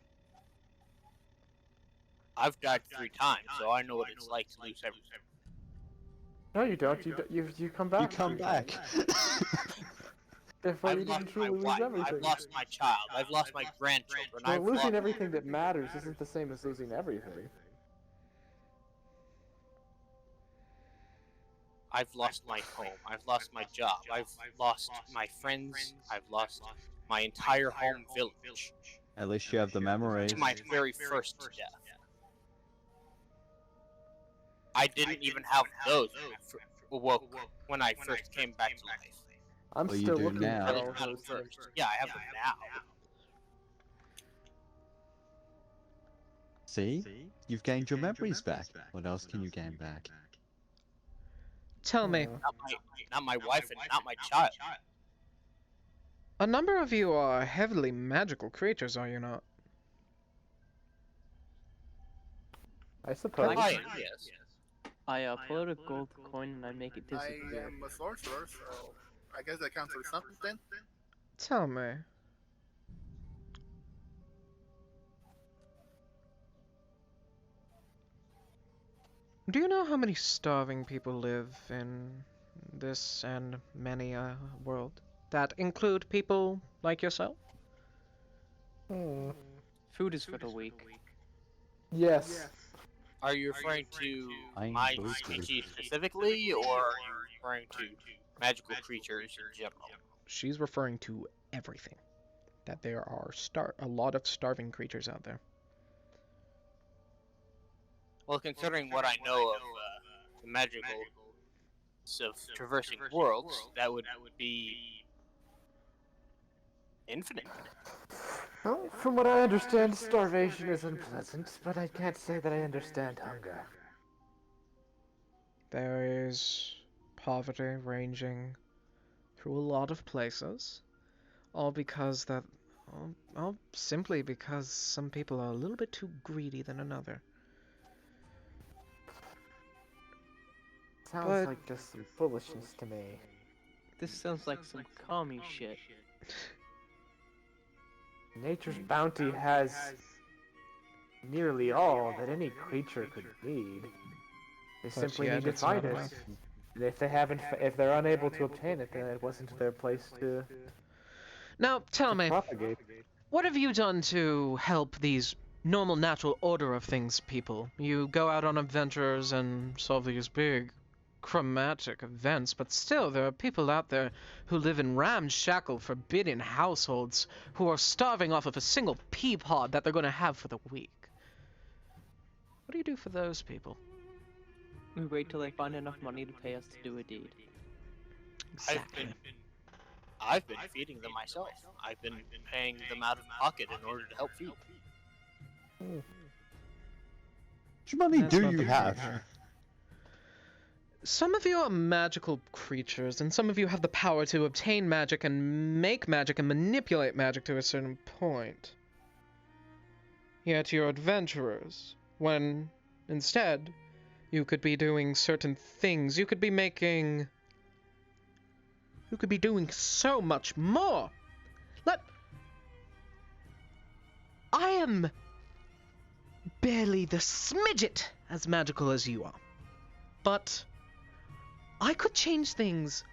I've died 3 times, so I know what it's like to lose everything. No, you don't. You come back. You come back. Therefore, you I've lost didn't my truly lose wife, everything. I've lost my child, I've lost my grandchildren, Well, I've losing lost... everything that matters isn't the same as losing everything. I've lost my home, I've lost my job, I've lost my friends, I've lost my entire home village. At least you have the memories. To my very first death. I didn't even have those when I first came back to life. I'm Well, you still do looking now. for At all least not those at first. things. Yeah, I have them now. See? You've gained your memories back. What else can you gain back? Tell me, Not my wife and not my child. a number of you are heavily magical creatures, are you not? I suppose. I am, yes. I pull out a gold coin and I make it I disappear. am a sorcerer, so I guess that counts for something. Tell me. Do you know how many starving people live in this and many a world? That include people like yourself? Food is for the weak. Yes. Are you referring to I'm my both species specifically, or are you referring to magical creatures in general? She's referring to everything. That there are a lot of starving creatures out there. Well, considering what I know of the magical of traversing worlds, that would be infinite. Well, from what I understand, starvation is unpleasant, but I can't say that I understand hunger. There is poverty ranging through a lot of places, all simply because some people are a little bit too greedy than another. Sounds But- like just some foolishness to me. This sounds like some commie shit. Nature's bounty has nearly all that any creature could need. They simply yet need to it's not find it. enough. And if they're unable to obtain it, then it wasn't their place to Now, tell me, propagate. what have you done to help these normal, natural order of things people? You go out on adventures and solve these big, chromatic events, but still, there are people out there who live in ramshackle, forbidden households who are starving off of a single pea pod that they're going to have for the week. What do you do for those people? We wait till they find enough money to pay us to do a deed. I've been feeding them myself. I've been paying them out of pocket in order to help feed. How much money That's do not you the have? case. Some of you are magical creatures, and some of you have the power to obtain magic and make magic and manipulate magic to a certain point. Yet you're adventurers, when instead you could be doing certain things. You could be doing so much more. I am barely the smidget as magical as you are. But I could change things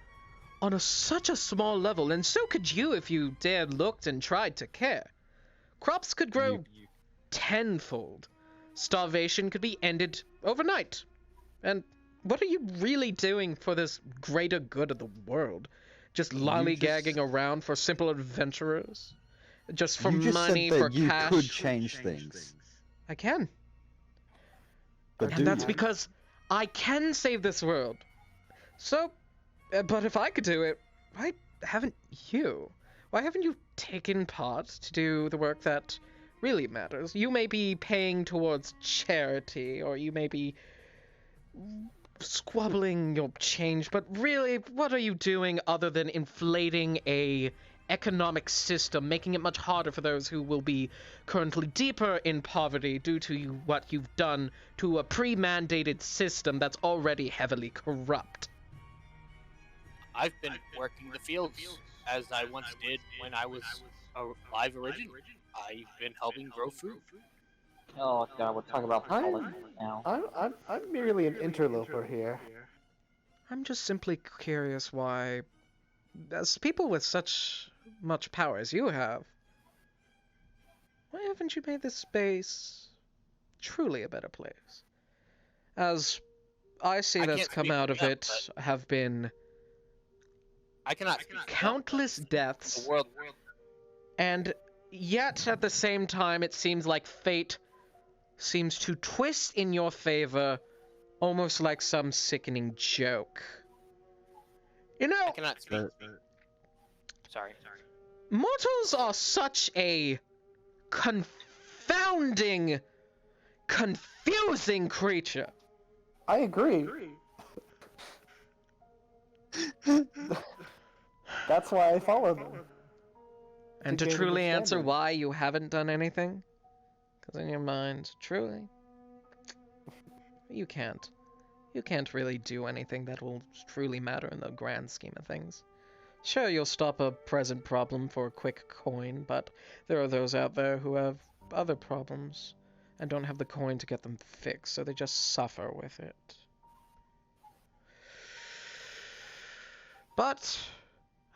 on such a small level, and so could you if you dared looked and tried to care. Crops could grow tenfold. Starvation could be ended overnight. And what are you really doing for this greater good of the world? Just You lollygagging around for simple adventurers? Just for You just money, said for that you cash? could change things. I can. But And do that's you? because I can save this world. So, but if I could do it, why haven't you? Why haven't you taken part to do the work that really matters? You may be paying towards charity, or you may be squabbling your change, but really, what are you doing other than inflating a economic system, making it much harder for those who will be currently deeper in poverty due to what you've done to a pre-mandated system that's already heavily corrupt? I've been working the fields as I once did when I was alive originally. I've been helping grow food. Oh god, we're talking about politics now. I'm merely an interloper here. I'm just simply curious why, as people with such much power as you have, why haven't you made this space truly a better place? As I see I that's can't come speak out for of them, it have been I cannot speak for them, countless but deaths, the world. and yet at the same time it seems like fate seems to twist in your favor, almost like some sickening joke. You know, I cannot speak. Sorry. mortals are such a confounding, confusing creature. I agree. That's why I follow them. And to gain truly answer understanding. why you haven't done anything, because in your mind, truly, you can't. You can't really do anything that will truly matter in the grand scheme of things. Sure, you'll stop a present problem for a quick coin, but there are those out there who have other problems and don't have the coin to get them fixed, so they just suffer with it. But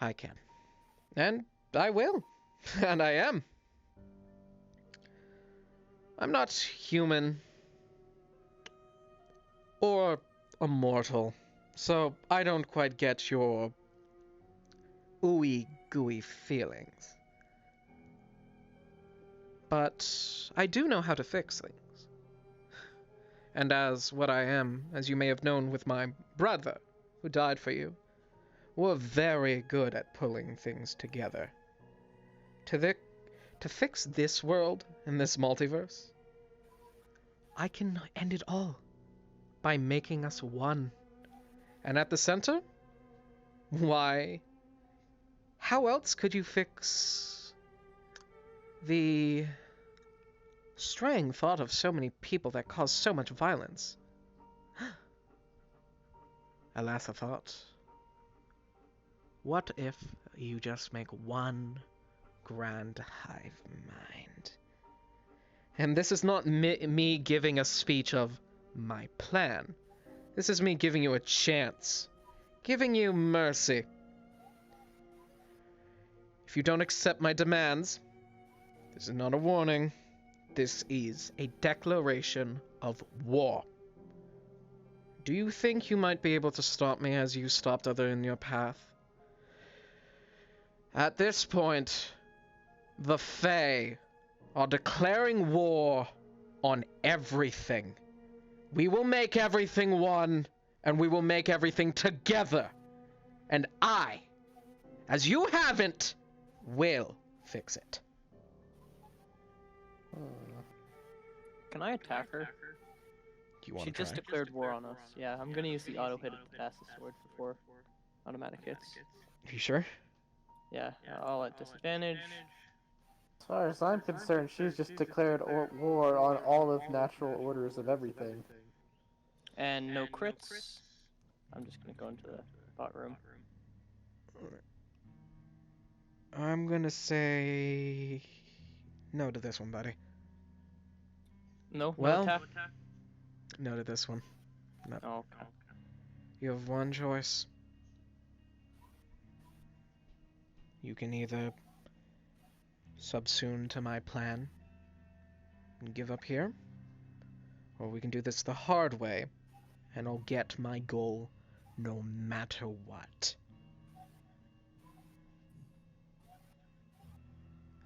I can. And I will. And I am. I'm not human or immortal, so I don't quite get your ooey gooey feelings. But I do know how to fix things. And as what I am, as you may have known with my brother, who died for you, we're very good at pulling things together. To fix this world and this multiverse, I can end it all by making us one. And at the center? Why, how else could you fix the straying thought of so many people that cause so much violence? Alas, a thought. What if you just make one grand hive mind? And this is not me giving a speech of my plan. This is me giving you a chance. Giving you mercy. If you don't accept my demands, this is not a warning. This is a declaration of war. Do you think you might be able to stop me as you stopped others in your path? At this point, the Fae are declaring war on everything. We will make everything one, and we will make everything together. And I, as you haven't, will fix it. Can I attack her? Do you want She to try? just declared war on us. Yeah, I'm gonna use the auto hit to pass the sword for 4 automatic hits. You sure? Yeah, all at disadvantage. As far as I'm concerned, she's just declared war on all of natural orders of everything. And no crits. I'm just gonna go into the bot room. I'm gonna say no to this one, buddy. No, Well, no attack. No to this one. Oh, okay. You have one choice. You can either subsume to my plan and give up here, or we can do this the hard way and I'll get my goal no matter what.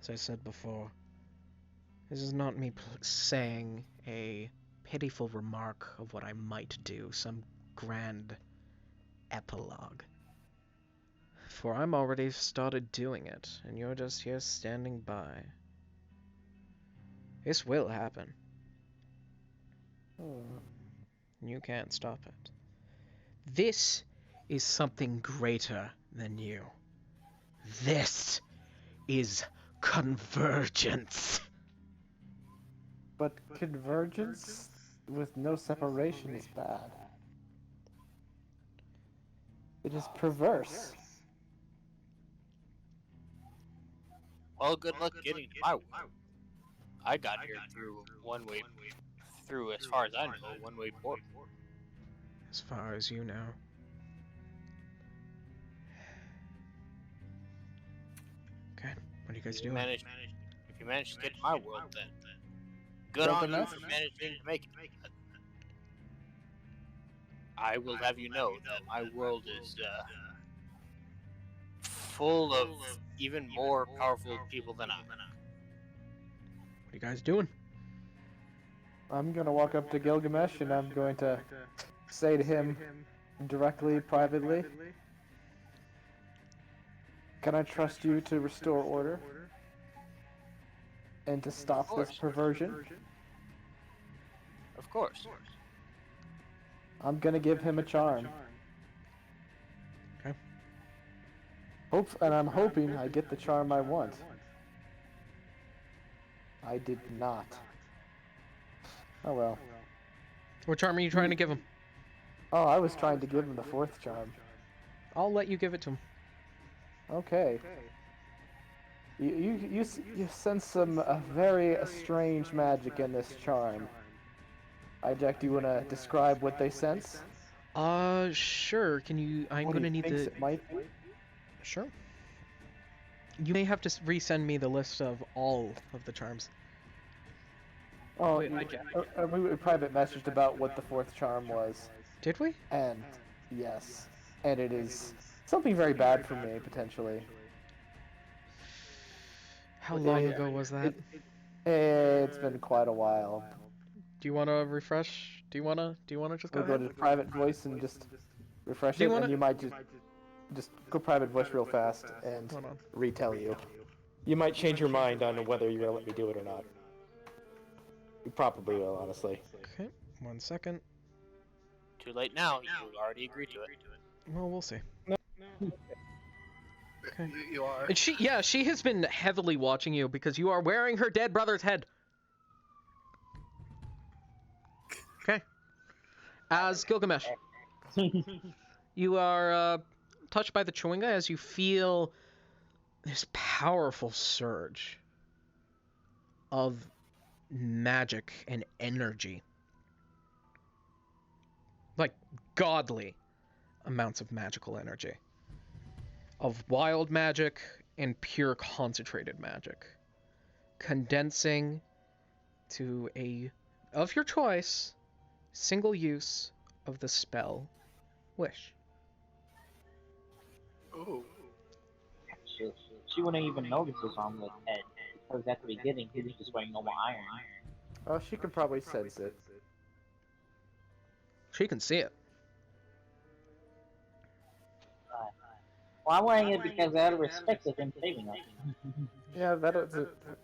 As I said before, this is not me saying a pitiful remark of what I might do, some grand epilogue. For I'm already started doing it, and you're just here standing by. This will happen. You can't stop it. This is something greater than you. This is convergence. But convergence with no separation is bad. It is perverse. Well, good luck getting to my world. I got here through as far as I know, one-way port. As far as you know. Okay, what are you guys doing? If you manage to get to my world, then good on you for managing to make it. I will have you know that my world is full of even more powerful people than I. What are you guys doing? I'm gonna walk up to Gilgamesh and I'm going to say to him directly, privately, can I trust you to restore order? And to stop this perversion? Of course. I'm gonna give him a charm. Okay. And I'm hoping I get the charm I want. I did not. Oh well. What charm are you trying to give him? Oh, I was trying to give him the fourth charm. I'll let you give it to him. Okay. You sense some very strange magic in this charm. Jack, do you want to describe what they sense? Sure. Can you? I'm What gonna he need thinks the. it might be? Sure. You may have to resend me the list of all of the charms. Oh, Wait, I Jack. we private messaged about what the fourth charm was, Did we? and yes, and it is something very bad for me potentially. How long ago was that? It's been quite a while. Do you want to refresh? Do you wanna just go We'll go ahead? to private voice and just refresh Do you it, wanna- and you might just go private voice real fast and Hold on. retell you. You might change your mind on whether you're gonna let me do it or not. You probably will, honestly. Okay. 1 second. Too late now. You already agreed to it. Well, we'll see. Okay. You are. And she has been heavily watching you because you are wearing her dead brother's head. Okay. As Gilgamesh, you are touched by the Chewinga as you feel this powerful surge of magic and energy. Like godly amounts of magical energy. Of wild magic and pure concentrated magic. Condensing to a, of your choice, single use of the spell Wish. Ooh. She wouldn't even know this was on the head, because at the beginning he was just wearing normal iron. Oh, she can probably sense it. She can see it. Well, I'm wearing it because out of respect of him saving us. Yeah,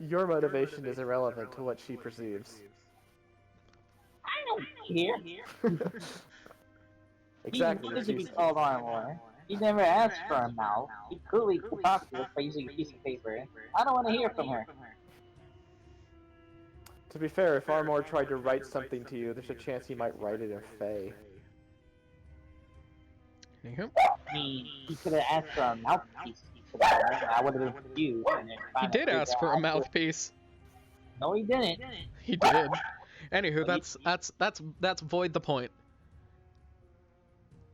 your motivation is irrelevant to what she perceives. I don't care. Exactly. He should be called armor. He never asked for a mouth. He clearly could talk to us by using a piece of paper. I don't want to hear from her. To be fair, if Armor tried to write something to you, there's a chance he might write it in Fey. Anywho. I mean, he could have asked for a mouthpiece. I would have been confused. He did ask for a mouthpiece. No, he didn't. He did. Anywho, that's void the point.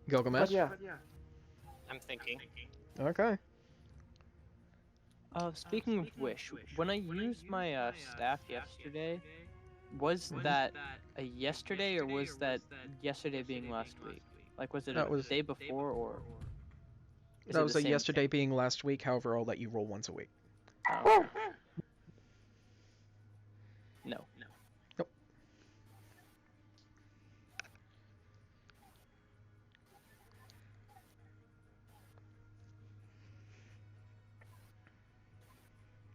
Gilgamesh? But yeah, I'm thinking. Okay. Speaking of Wish, when I used my staff yesterday, Was that a yesterday, or was that yesterday being last week? Like, was it That a was- day before, or? is That it was the a same yesterday thing? being last week. However, I'll let you roll once a week. Oh, okay. No. Nope.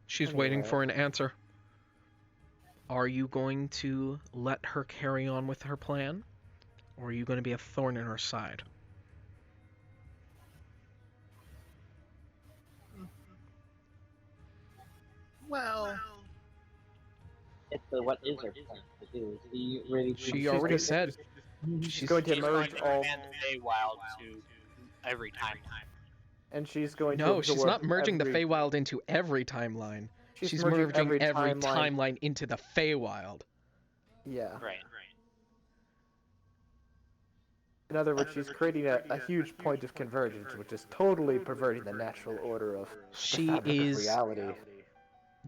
She's waiting Anyway. for an answer. Are you going to let her carry on with her plan? Or are you going to be a thorn in her side? Well, What is her plan to do? Do you really? She She's already just- said. She's going to She's going merge to all, expand the Feywild to every timeline. and she's going to No, absorb she's not merging every, the Feywild into every timeline. She's merging merging every timeline. timeline into the Feywild. Yeah. Right. In other words, she's creating a huge point of convergence, which is totally perverting the natural order of the She fabric of is reality.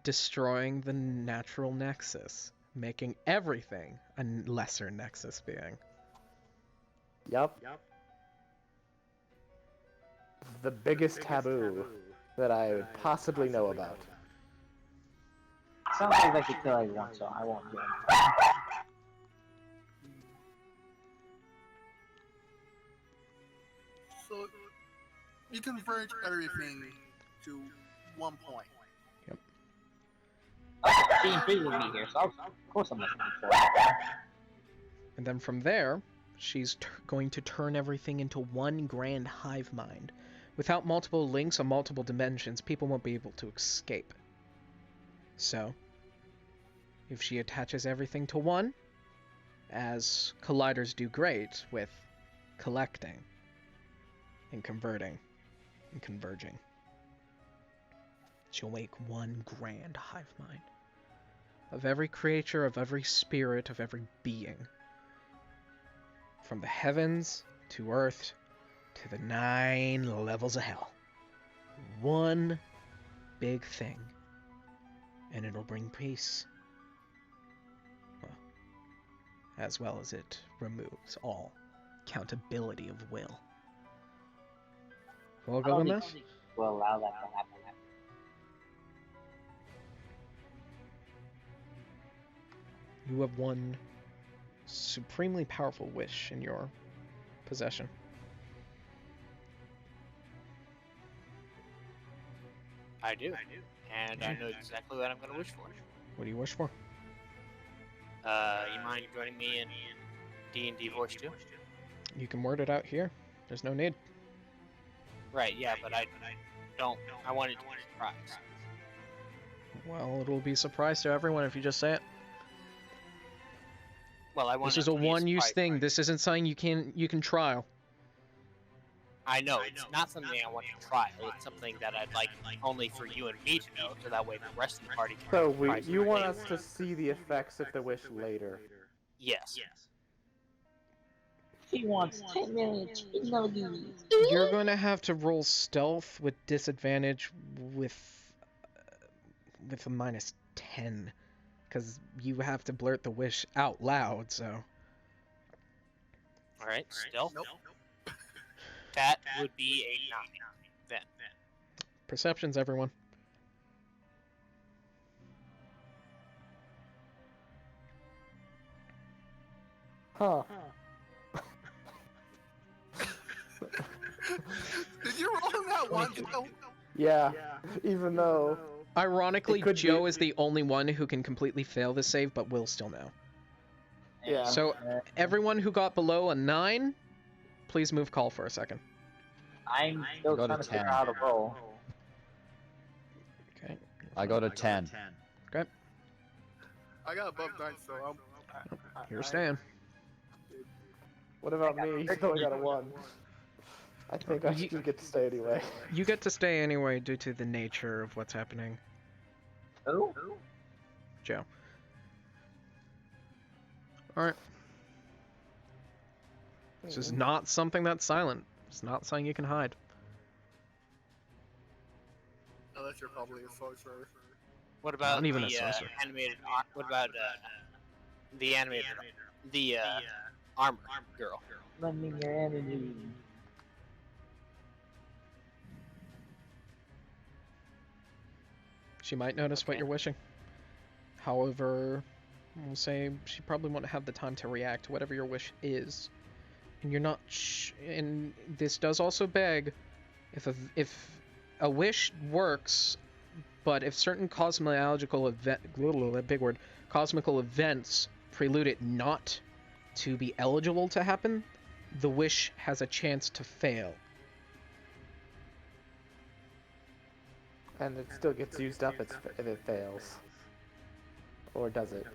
destroying the natural nexus, making everything a lesser nexus being. Yup. The biggest taboo that I would possibly know about. Sounds like I could kill everyone, so I won't do it. so you converge everything to one point. Being free will be here, so of course I'm looking for it. And then from there, she's going to turn everything into one grand hive mind. Without multiple links on multiple dimensions, people won't be able to escape. So, if she attaches everything to one, as colliders do great with collecting and converting and converging, she'll make one grand hive mind of every creature, of every spirit, of every being. From the heavens to earth to the 9 levels of hell. One big thing. And it'll bring peace. Well, as well as it removes all accountability of will. Well, I don't Gilgamesh? think we'll allow that to happen. You have one supremely powerful wish in your possession. I do. And I know exactly what I'm going to wish for. What do you wish for? You mind joining me in D&D Voice 2? You can word it out here. There's no need. Right, yeah, but I don't. I wanted to be surprised. Well, it'll be a surprise to everyone if you just say it. Well, I want This is a one-use thing. This isn't something you can trial. I know, it's not something I want to trial. It's something that I'd like only for you and me to know, so that way the rest of the party can So surprise you me. want us to see the effects of the wish later. Yes. She wants 10 million technologies. You're going to have to roll stealth with disadvantage with a -10, because you have to blurt the wish out loud. So Alright, stealth. Nope. That would be a 9. Then. perceptions, everyone. Huh. Did you roll on that one, Joe? Yeah. Even though Ironically, It could Joe be- is the only one who can completely fail the save, but will still know. Yeah. So everyone who got below a 9, please move call for a second. I'm still Go to trying to figure 10. out how to roll. Okay. I go to 10. I got above 9, so I'm. You're staying. what about me? He's only got a 1. I think I You- should get to stay anyway. You get to stay anyway due to the nature of what's happening, Who? Joe. Alright. This is not something that's silent. It's not something you can hide. Unless you're probably a sorcerer. What about Not even a the sorcerer. animated art? What about the animator, the armor girl. Lend me your energy. She might notice what Okay. you're wishing. However, we'll say she probably won't have the time to react to whatever your wish is. And you're not and this does also beg if a wish works, but if certain cosmological cosmical events prelude it not to be eligible to happen, the wish has a chance to fail. And it still gets used up if it fails. Or does it?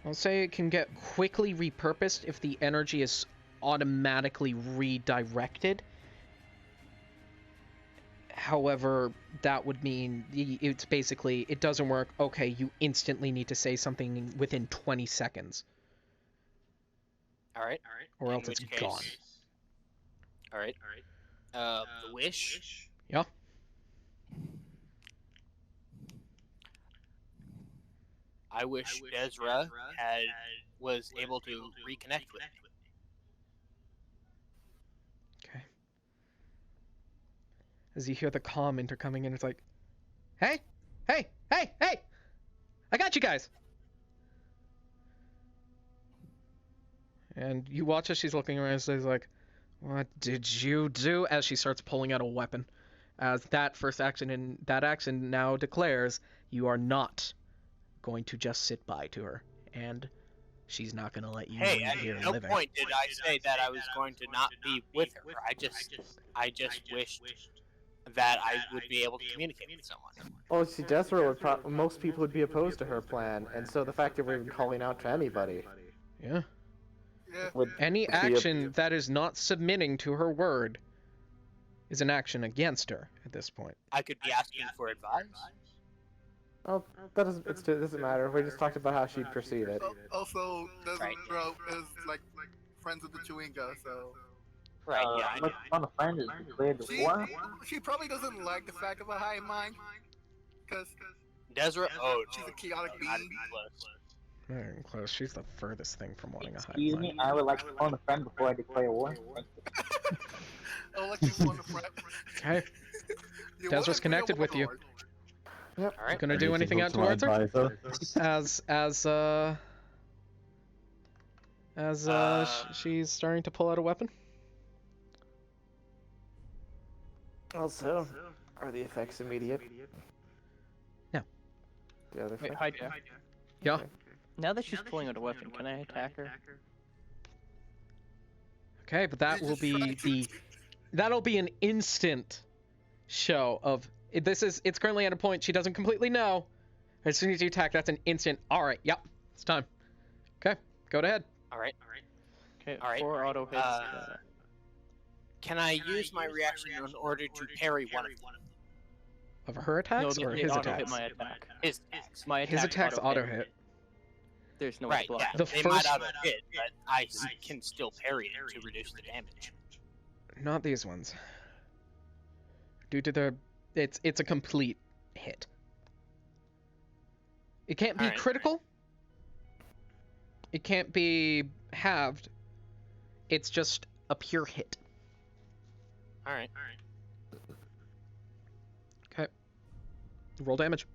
I'll say it can get quickly repurposed if the energy is automatically redirected. However, that would mean it's basically, it doesn't work. Okay, you instantly need to say something within 20 seconds. All right. Or In else it's which case- gone. All right. The wish. Yeah. I wish Desra was able to reconnect with me. Okay. As you hear the commenter coming in, it's like, hey, hey, hey, hey! I got you guys! And you watch as she's looking around and she's like, what did you do? As she starts pulling out a weapon. As that first action and that action now declares you are not going to just sit by to her. And she's not going to let you Hey, leave at here no living. point did I say that I was going to not be with her. I just wished that I would be able to communicate with someone. Well, see, Desra would most people would be opposed to her plan, and so the fact that we're even calling out to anybody. Yeah. Yeah. Would Any Would be a- action that is not submitting to her word is an action against her at this point. I could be asking for advice. Oh, that doesn't, it doesn't matter. We just talked about how she'd perceive it. Also, Right. Desra is like friends with the Chewinga, so Right, yeah, I know. What's on a friend is declared the war. she probably doesn't like the fact of a hive mind, because Desra, oh, she's a chaotic gotta being. be close. Very close. She's the furthest thing from wanting a hive Excuse mind. me, I would like to phone a friend before I declare war. Thank you. Oh, like you want a friend. Okay. You Desra's want to be a connected with you. warlord. All right. Gonna do anything out towards her? Advisor? She's starting to pull out a weapon. Also, are the effects immediate? No. The other Wait, effect? hi, Jack. Yeah. Now that she's pulling out a weapon, can I attack her? Okay, but that will be that'll be an instant show of it's currently at a point she doesn't completely know. As soon as you attack, that's an instant. All right, yep, it's time. Okay, go ahead. All right. Okay, All right. 4 auto hits. Can I use my reaction in order to parry one of them? Of her No, attacks they or they his auto attacks? hit my attack. His attacks. My His attacks auto hit. There's no way Right, to block yeah. them. The They first- might auto hit, but I can still parry it to reduce the damage. Not these ones. Due to the it's a complete hit. It can't be Alright. critical. It can't be halved. It's just a pure hit. All right. Okay. Roll damage.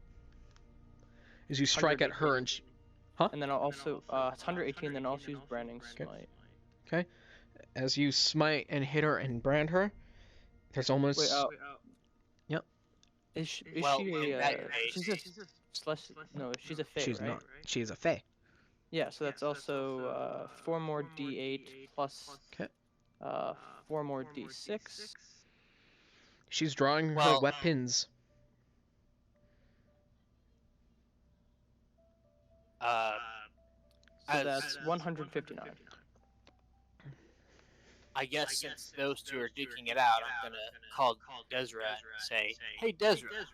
As you strike at her and And then I'll also, it's 118, then I'll also use Branding Smite. as you smite and hit her and brand her, there's almost Wait, Yep. Is she Well, a, in that case- she's a no, she's a Fae, she's right? not. She is a fae. Yeah, so that's also 4 more D8 plus 4 more D6. She's drawing her Well- weapons. So As- that's 159. I guess since those two are duking it out, I'm gonna call Desra and say, "Hey, Desra,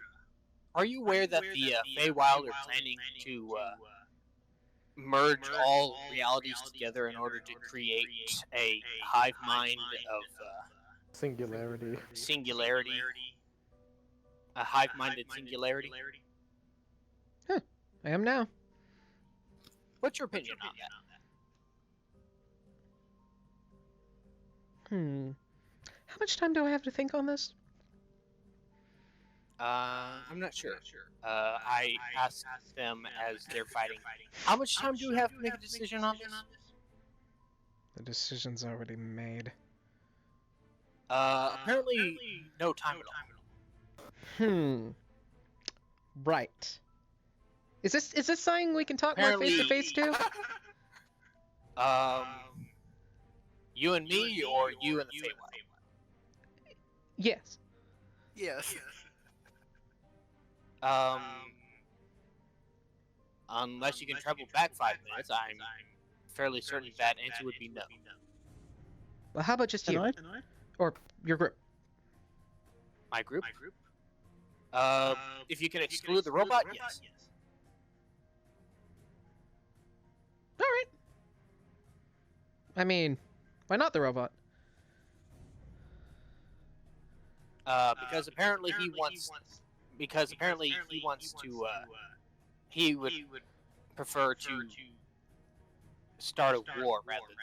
are you aware that the Feywild are planning to merge all realities together in order to create a hive mind of Singularity. singularity, a hive-minded singularity?" I am now. What's your opinion on that? How much time do I have to think on this? I'm not sure. I asked them as they're fighting. How much time do we have to make a decision on this? The decision's already made. Apparently no time at all. Right. Is this something we can talk more face to face to? You and me, or you and the Feywild? Yes. Yes. Unless you can travel back 5 minutes, I'm fairly certain that answer would be no. Well, how about just you? Or your group? My group? If you can exclude the robot, yes. Alright. I mean, why not the robot? Because apparently he wants to, he would prefer to start a war rather than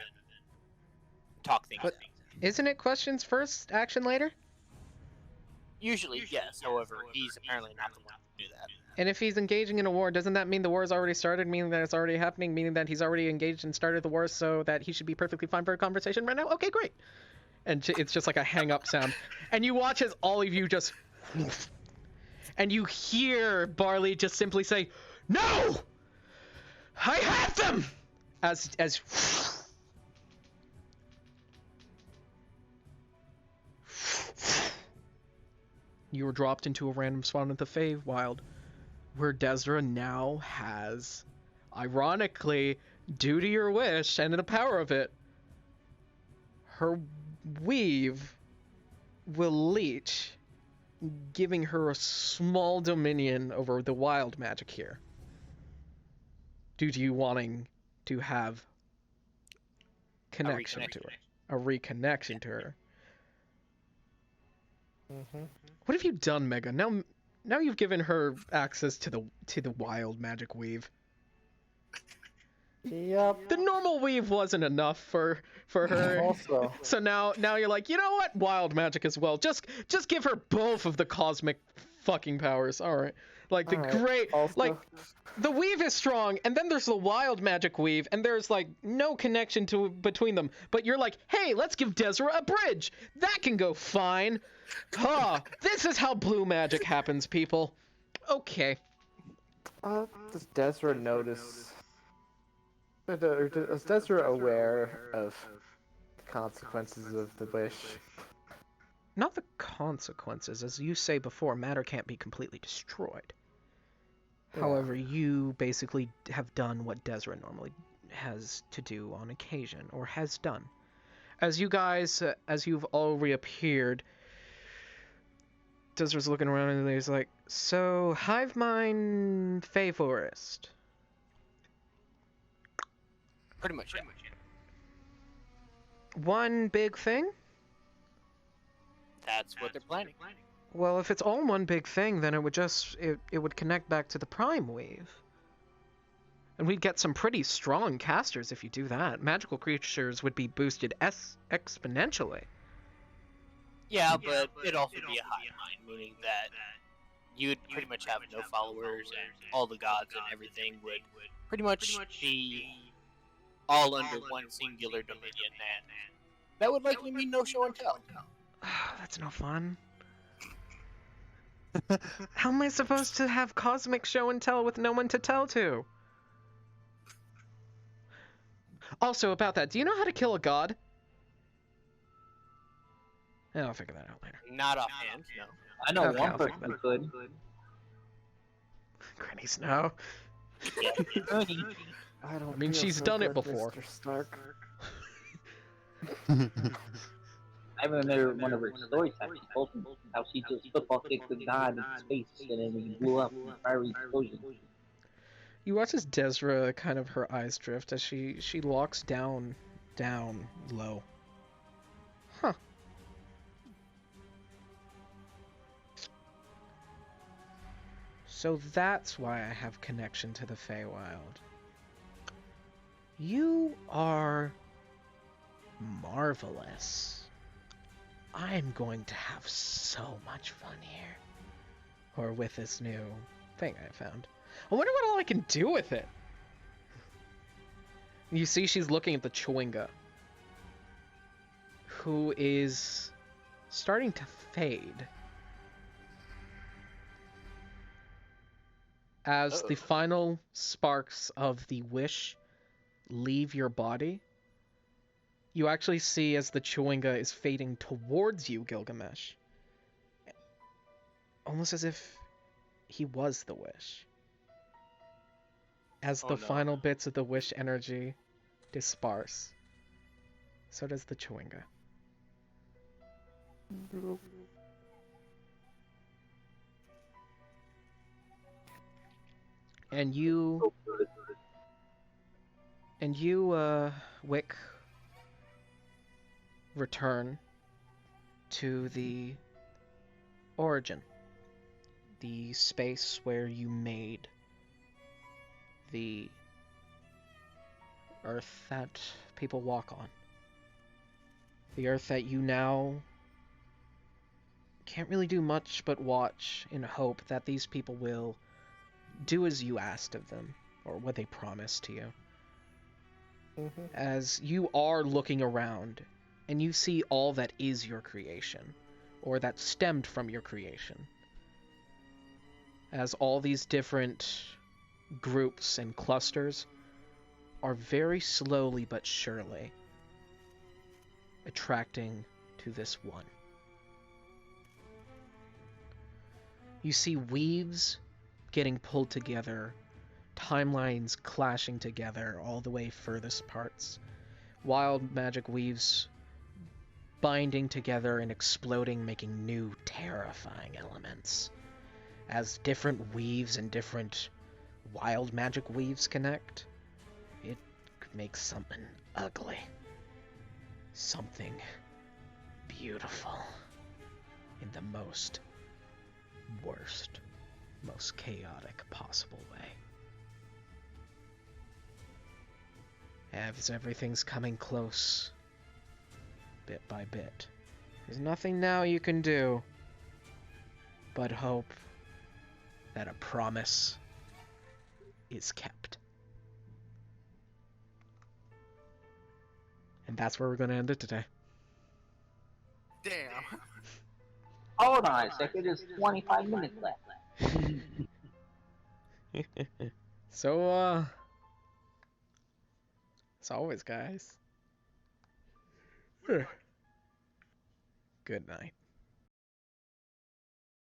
talk things out. Isn't it questions first, action later? Usually, yes. However, he's apparently not the one to do that. And if he's engaging in a war, doesn't that mean the war has already started, meaning that it's already happening, meaning that he's already engaged and started the war, so that he should be perfectly fine for a conversation right now? Okay, great. And it's just like a hang-up sound. And you watch as all of you just... And you hear Barley just simply say, "No! I have them!" As... You were dropped into a random spawn in the Feywild, where Desra now has, ironically, due to your wish and the power of it, her weave will leech, giving her a small dominion over the wild magic here. Due to you wanting to have connection to her. A reconnection to her. What have you done, Mega? Now you've given her access to the wild magic weave. Yep. The normal weave wasn't enough for her. Also. So now you're like, you know what? Wild magic as well. Just give her both of the cosmic fucking powers. All right. Like the great Also. like the weave is strong, and then there's the wild magic weave, and there's like no connection between them. But you're like, hey, let's give Desra a bridge. That can go fine. Huh. This is how blue magic happens, people. Okay. Does Desra notice? Is Desra aware of the consequences of the wish? Not the consequences. As you say before, matter can't be completely destroyed. Yeah. However, you basically have done what Desra normally has to do on occasion, or has done. As you guys, as you've all reappeared, Desra's looking around and he's like, so, Hive Mind Fey Forest. Pretty much, yeah. One big thing? That's what they're planning. Well, if it's all one big thing, then it would it would connect back to the Prime Weave. And we'd get some pretty strong casters if you do that. Magical creatures would be boosted exponentially. Yeah, but it'd also be a hive mind, meaning that you'd pretty much have no followers, and all the gods and everything would pretty much be all under one singular dominion, and that would likely mean no show and tell. That's no fun. How am I supposed to have cosmic show and tell with no one to tell to? Also, about that, do you know how to kill a god? Yeah, I'll figure that out later. Not offhand, no. I know Okay, one I'll person think who could. Granny Snow. I don't. I mean, feel she's so done it good, before. Mr. Stark. I remember one of her stories how she told me how she just football kicked the god in space and then he blew up in a fiery explosion. You watch as Desra, kind of her eyes drift as she locks down low. Huh. So that's why I have connection to the Feywild. You are marvelous. I'm going to have so much fun here. Or with this new thing I found. I wonder what all I can do with it. You see she's looking at the Chewinga, who is starting to fade. As the final sparks of the wish leave your body, you actually see as the Chewinga is fading towards you, Gilgamesh. Almost as if he was the wish. As the final bits of the wish energy disperse, so does the Chewinga. And you, Wick, return to the origin, the space where you made the earth that people walk on. The earth that you now can't really do much but watch in hope that these people will do as you asked of them, or what they promised to you. As you are looking around, and you see all that is your creation, or that stemmed from your creation. As all these different groups and clusters are very slowly but surely attracting to this one. You see weaves getting pulled together, timelines clashing together all the way furthest parts, wild magic weaves binding together and exploding, making new terrifying elements. As different weaves and different wild magic weaves connect, it could make something ugly, something beautiful, in the most worst, most chaotic possible way. As everything's coming close, bit by bit, there's nothing now you can do but hope that a promise is kept. And that's where we're going to end it today. Damn. Hold on a second, there's 25 minutes left. So, as always, guys, good night.